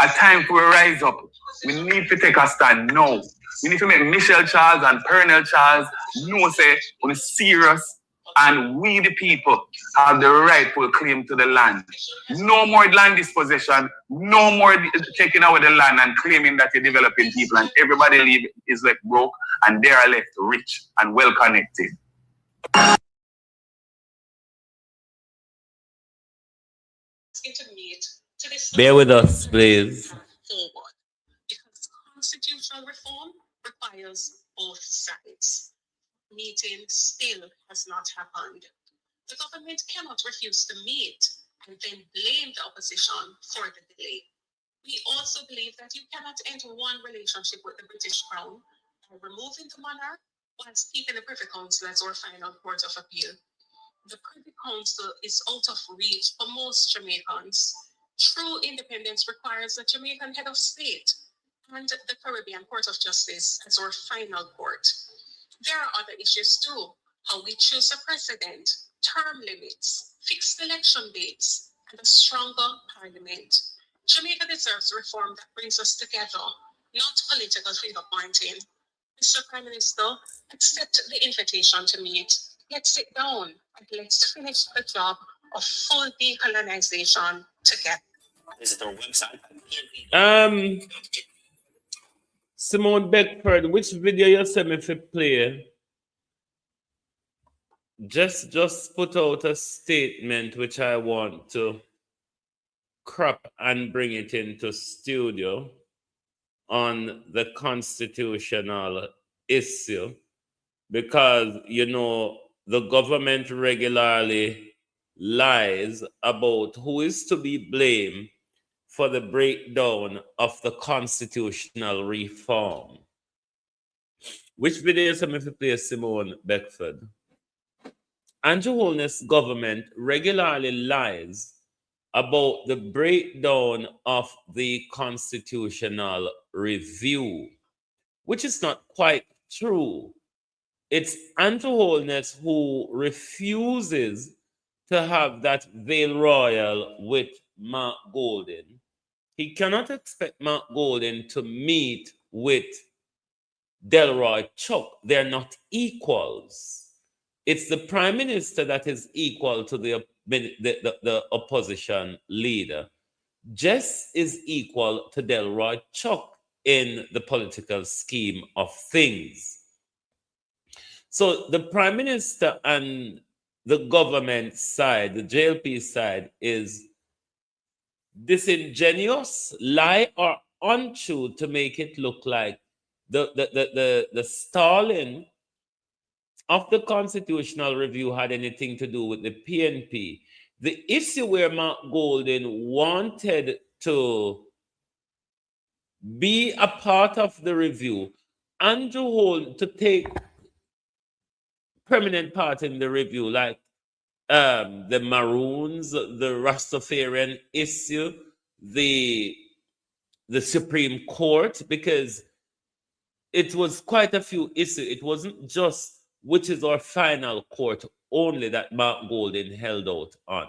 a time to rise up. We need to take a stand now. We need to make Michelle Charles and Pernell Charles know say we're serious and we the people have the rightful claim to the land. No more land dispossession, no more taking away the land and claiming that you're developing people and everybody is left broke and they are left rich and well connected. Bear with us, please. Forward, because constitutional reform requires both sides. Meeting still has not happened. The government cannot refuse to meet and then blame the opposition for the delay. We also believe that you cannot enter one relationship with the British Crown by removing the monarch whilst keeping the Privy Council as our final court of appeal. The Privy Council is out of reach for most Jamaicans. True independence requires a Jamaican head of state and the Caribbean Court of Justice as our final court. There are other issues too, how we choose a president, term limits, fixed election dates, and a stronger parliament. Jamaica deserves reform that brings us together, not political finger pointing. Mr. Prime Minister, accept the invitation to meet. Let's sit down and let's finish the job of full decolonization together. Visit our website. Simone Beckford, which video you sent me to play? Just put out a statement which I want to crop and bring it into studio on the constitutional issue, because you know the government regularly lies about who is to be blamed for the breakdown of the constitutional reform. Which video is me to play, Simone Beckford? Andrew Holness' government regularly lies about the breakdown of the constitutional review, which is not quite true. It's Andrew Holness who refuses to have that veil royal with Mark Golden. He cannot expect Mark Golden to meet with Delroy Chuck. They're not equals. It's the prime minister that is equal to the opposition leader. Jess is equal to Delroy Chuck in the political scheme of things. So the prime minister and the government side, the JLP side, is disingenuous, lie or untrue to make it look like the stalling of the constitutional review had anything to do with the PNP. The issue where Mark Golden wanted to be a part of the review, Andrew Holness to take permanent part in the review, like the Maroons, the Rastafarian issue, the Supreme Court, because it was quite a few issues. It wasn't just which is our final court only that Mark Golden held out on.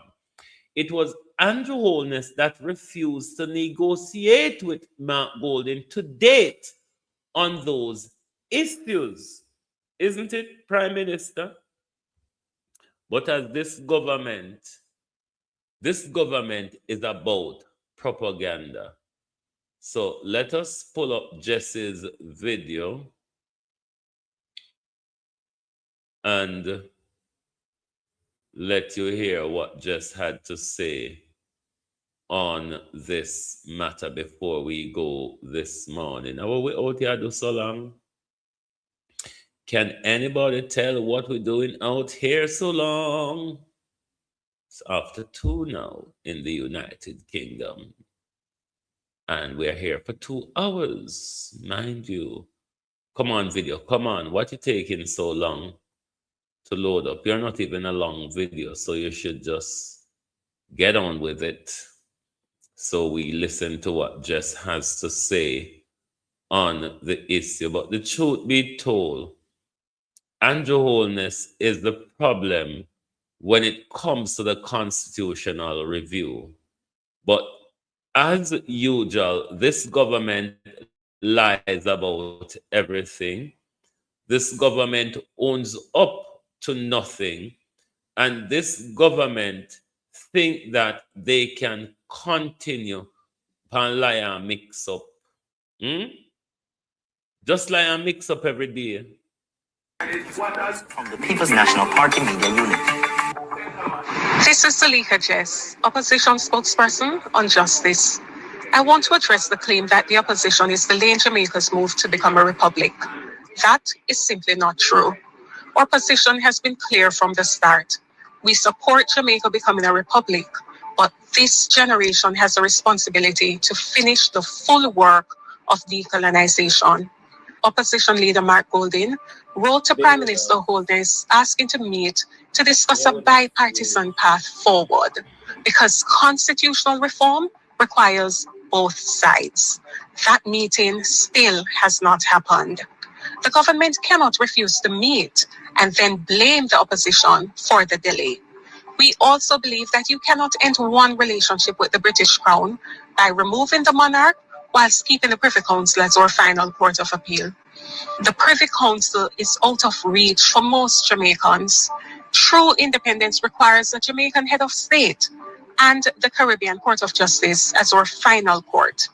It was Andrew Holness that refused to negotiate with Mark Golden to date on those issues. Isn't it, Prime Minister? But as this government is about propaganda. So let us pull up Jess's video and let you hear what Jess had to say on this matter before we go this morning. Are we out here do so long? Can anybody tell what we're doing out here so long? It's after 2 now in the United Kingdom. And we're here for 2 hours, mind you. Come on, video, come on. What you taking so long to load up? You're not even a long video, so you should just get on with it. So we listen to what Jess has to say on the issue. But the truth be told, Andrew Holness is the problem when it comes to the constitutional review. But as usual, this government lies about everything. This government owns up to nothing. And this government think that they can continue and lie and mix up. Just lie and mix up every day. From the People's National Party Media Unit. This is Salika Jess, opposition spokesperson on justice. I want to address the claim that the opposition is delaying Jamaica's move to become a republic. That is simply not true. Our position has been clear from the start. We support Jamaica becoming a republic, but this generation has a responsibility to finish the full work of decolonization. Opposition leader Mark Golding wrote to Prime Minister Holness asking to meet to discuss a bipartisan path forward because constitutional reform requires both sides. That meeting still has not happened. The government cannot refuse to meet and then blame the opposition for the delay. We also believe that you cannot end one relationship with the British Crown by removing the monarch whilst keeping the Privy Council as our final court of appeal. The Privy Council is out of reach for most Jamaicans. True independence requires a Jamaican head of state and the Caribbean Court of Justice as our final court.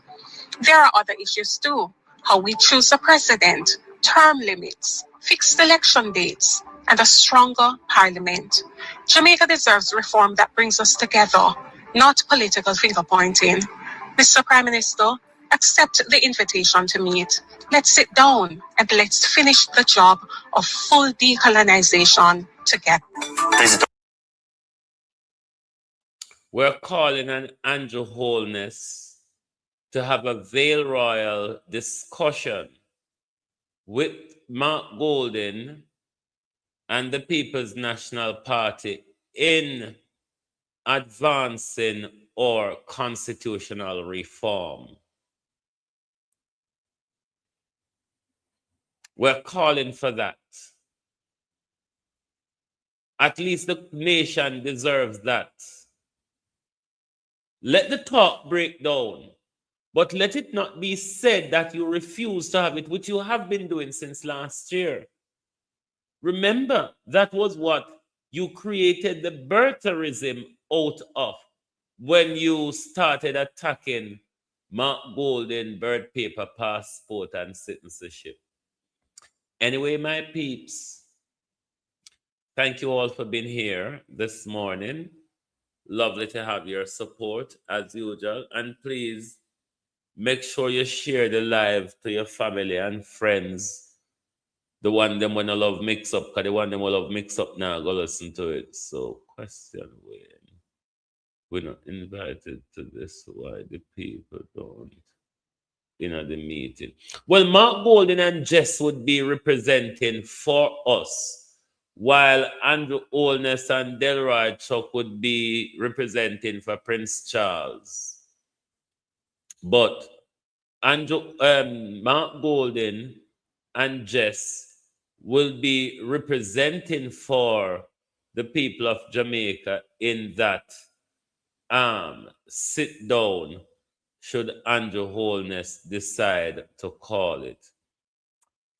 There are other issues too, how we choose a president, term limits, fixed election dates, and a stronger parliament. Jamaica deserves reform that brings us together, not political finger-pointing. Mr. Prime Minister, accept the invitation to meet. Let's sit down and let's finish the job of full decolonization together. We're calling on Andrew Holness to have a Vale Royal discussion with Mark Golding and the People's National Party in advancing our constitutional reform. We're calling for that. At least the nation deserves that. Let the talk break down, but let it not be said that you refuse to have it, which you have been doing since last year. Remember, that was what you created the birtherism out of when you started attacking Mark Golding, birth paper, passport, and citizenship. Anyway, my peeps, thank you all for being here this morning. Lovely to have your support as usual. And please make sure you share the live to your family and friends. The one them when I love mix up, because the one them will love mix up now, go listen to it. So, question when we're not invited to this, why the people don't the meeting? Well, Mark Golding and Jess would be representing for us, while Andrew Holness and Delroy Chuck would be representing for Prince Charles. But Mark Golding and Jess will be representing for the people of Jamaica in that sit down should Andrew Holness decide to call it.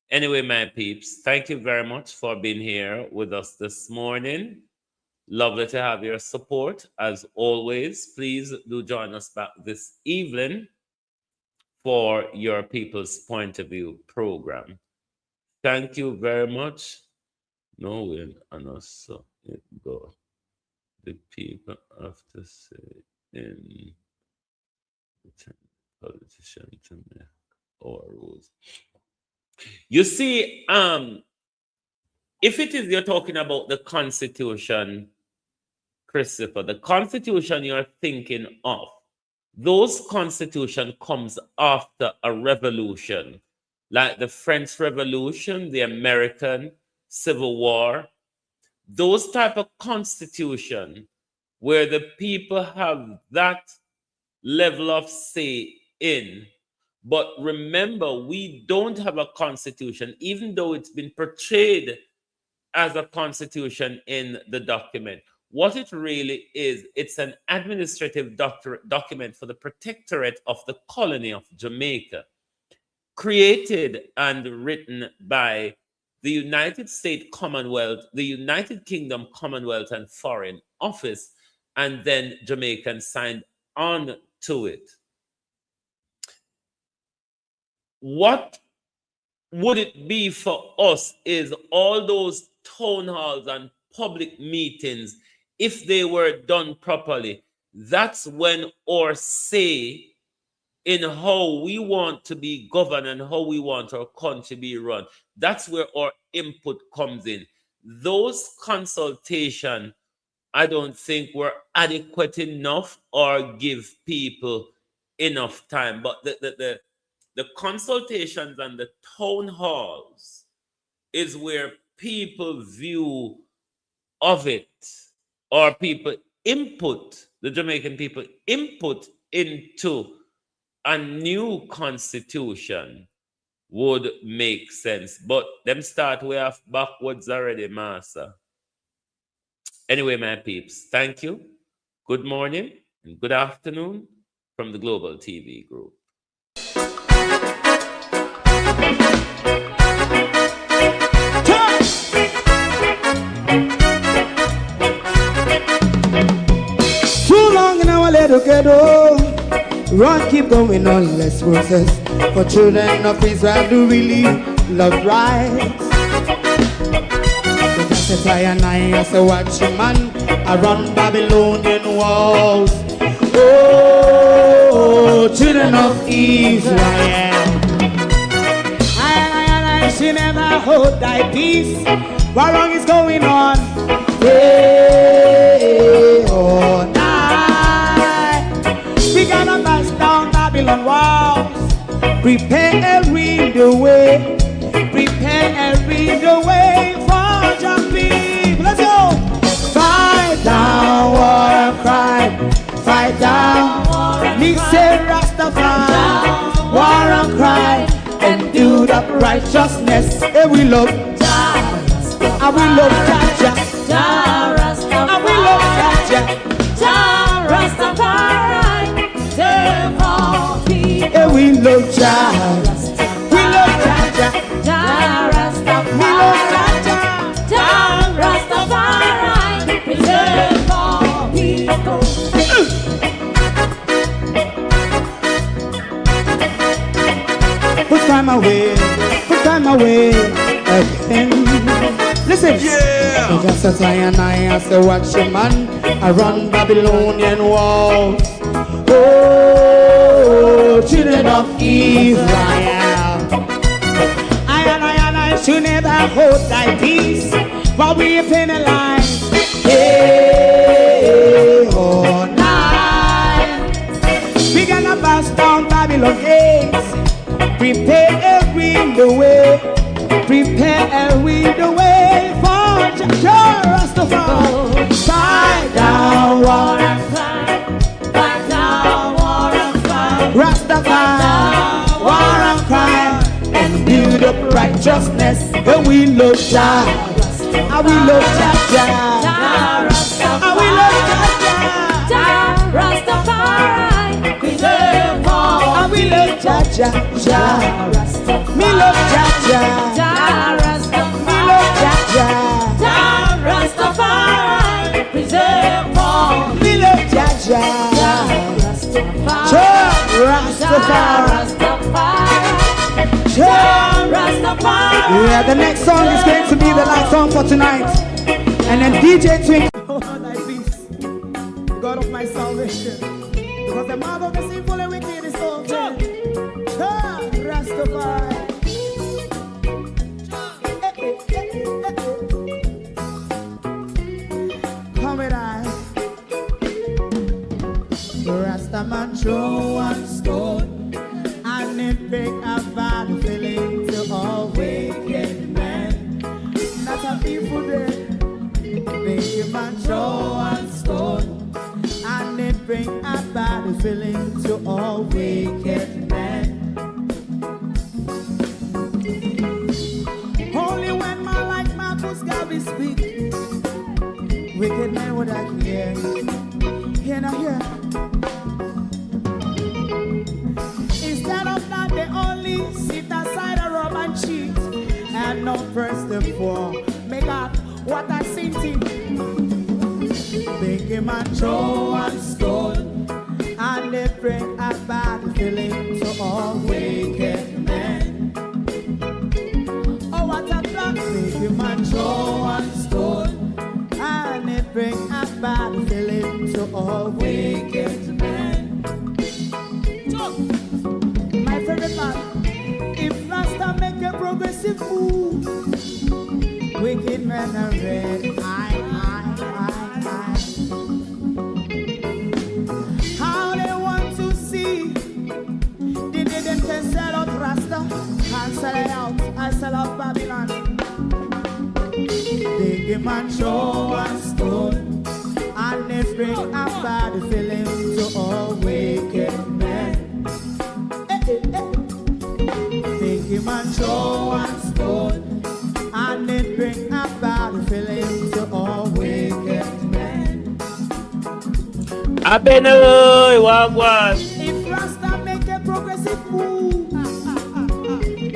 Anyway, my peeps, thank you very much for being here with us this morning. Lovely to have your support. As always, please do join us back this evening for your People's Point of View program. Thank you very much. No win on us, so it go. The people have to say in the politician to make our rules. You see, if it is you're talking about the Constitution, Christopher, the Constitution you're thinking of, those Constitution comes after a revolution, like the French Revolution, the American Civil War, those type of Constitution where the people have that level of say in. But remember, we don't have a Constitution, even though it's been portrayed as a constitution in the document. What it really is, it's an administrative document for the protectorate of the colony of Jamaica, created and written by the United States Commonwealth, the United Kingdom Commonwealth and Foreign Office, and then Jamaicans signed on to it. What would it be for us is all those town halls and public meetings, if they were done properly, that's when our say in how we want to be governed and how we want our country to be run, that's where our input comes in. Those consultations, I don't think were adequate enough or give people enough time. But the consultations and the town halls is where people view of it, or people input, the Jamaican people input into a new constitution would make sense. But them start way off backwards already, master. Anyway, my peeps, thank you. Good morning and good afternoon from the Global TV Group. Too long in our little ghetto, run keep going on, let's process. For children of Israel do really love rights. So just a try and I say watch him man around Babylonian walls. Oh, children of Israel, I should never hold thy peace. What wrong is going on? Hey, oh, night. We gotta bash down Babylon walls. Prepare and read the way. Prepare and read the way for your people. Let's go. Fight down war and crime. Fight down. Me say Rastafari. War and crime. And do that righteousness. And we love. And we love Jaja. And we love Jaja. Rastafari. And we love Jaja. We love Jaja. We love Jaja. Rastafari. Preserve all people. Put time away again. Listen, yeah. Just as I and I say watch a man around Babylonian walls. Oh, children of Israel, I should never hold thy peace while we are penalized. Hey, oh, night. We gonna bust down Babylon gates. Prepare and read the way. Prepare and read the way for Rastafari. Fight down war and crime. Fight down war and crime. Rastafari, war and crime. And build up righteousness. And we love Jah. And we love Jah. And we love Jah. Rastafari. Preserve all. And we love Jah. Me love Jaja. Me love Jaja. Rastafari. Preserve all. Me love Jaja. Rastafari. Yeah, the next song is going to be the last song for tonight. And then DJ Twink. Oh, thy peace, God of my salvation. Because the mouth of the sinful and wicked is open. Rastafari. Come with us. Rastaman throw one stone and it bring a bad feeling to all wicked men. That's a people day. Make a man throw one stone and it bring a bad feeling to all wicked men. Only when man like Marcus Garvey Wicked men would I hear. Hear now hear. Instead of that, they only sit aside a rub and cheat. And not first and for. Make up what I seen to. Big him and throw and stone. And they bring a bad feeling to all wicked men. Oh, what a block. Big him and throw and stone. And it bring a bad feeling to all wicked men. So, my favorite man, if Rasta make a progressive move, wicked men are red. How they want to see the day them can sell out Rasta and sell it out and sell out Babylon. They give man show and stone, and they bring a bad feeling to all wicked men. They give man show and stone, and they bring a bad feeling to all wicked men. I been away, wagwan. If Rasta make a progressive move,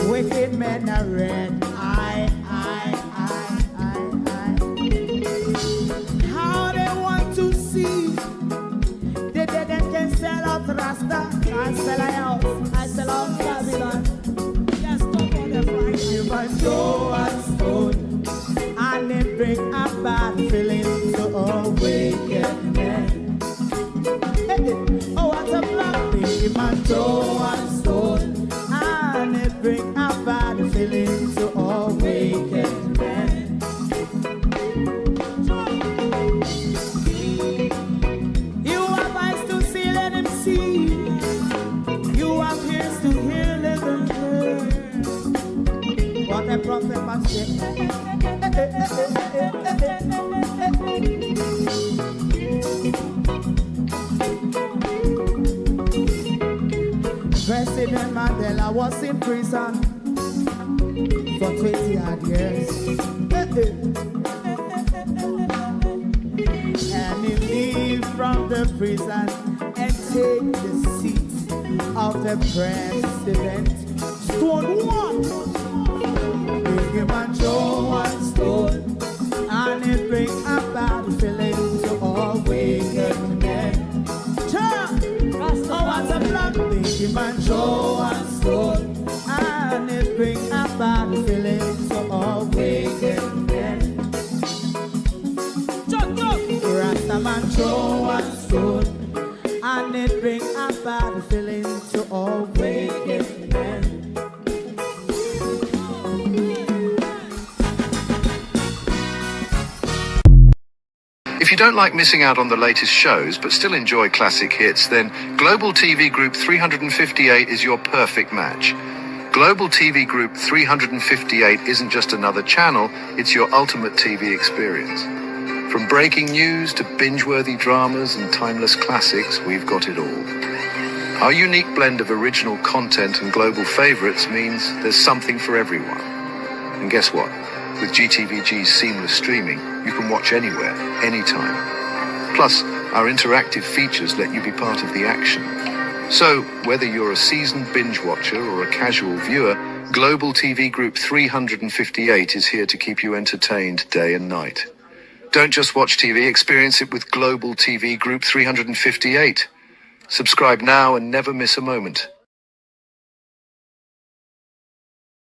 wicked men are red. How they want to see the dead and can sell out Rasta and sell out, I sell out Babylon. Just stop on the right. You might go and stone, and they bring a bad feeling to all wicked men. Oh, what a black thing, man, throw and stone, and it bring a bad feeling to all wicked men. You have eyes to see, let them see. You have ears to hear, let them hear. What a prophet must say. President Mandela was in prison for 20 odd years. And he leave from the prison and take the seat of the president. Stone one. Big him and show and stone. And it bring a bad feeling to all wicked men. Oh, what a black big man show and stone, and it bring a bad feeling to all wicked men. Rasta man show and stone, and it bring a bad feeling to all wicked men. If you don't like missing out on the latest shows, but still enjoy classic hits, then Global TV Group 358 is your perfect match. Global TV Group 358 isn't just another channel, it's your ultimate TV experience. From breaking news to binge-worthy dramas and timeless classics, we've got it all. Our unique blend of original content and global favorites means there's something for everyone. And guess what? With GTVG's seamless streaming, you can watch anywhere, anytime. Plus, our interactive features let you be part of the action. So, whether you're a seasoned binge watcher or a casual viewer, Global TV Group 358 is here to keep you entertained day and night. Don't just watch TV, experience it with Global TV Group 358. Subscribe now and never miss a moment.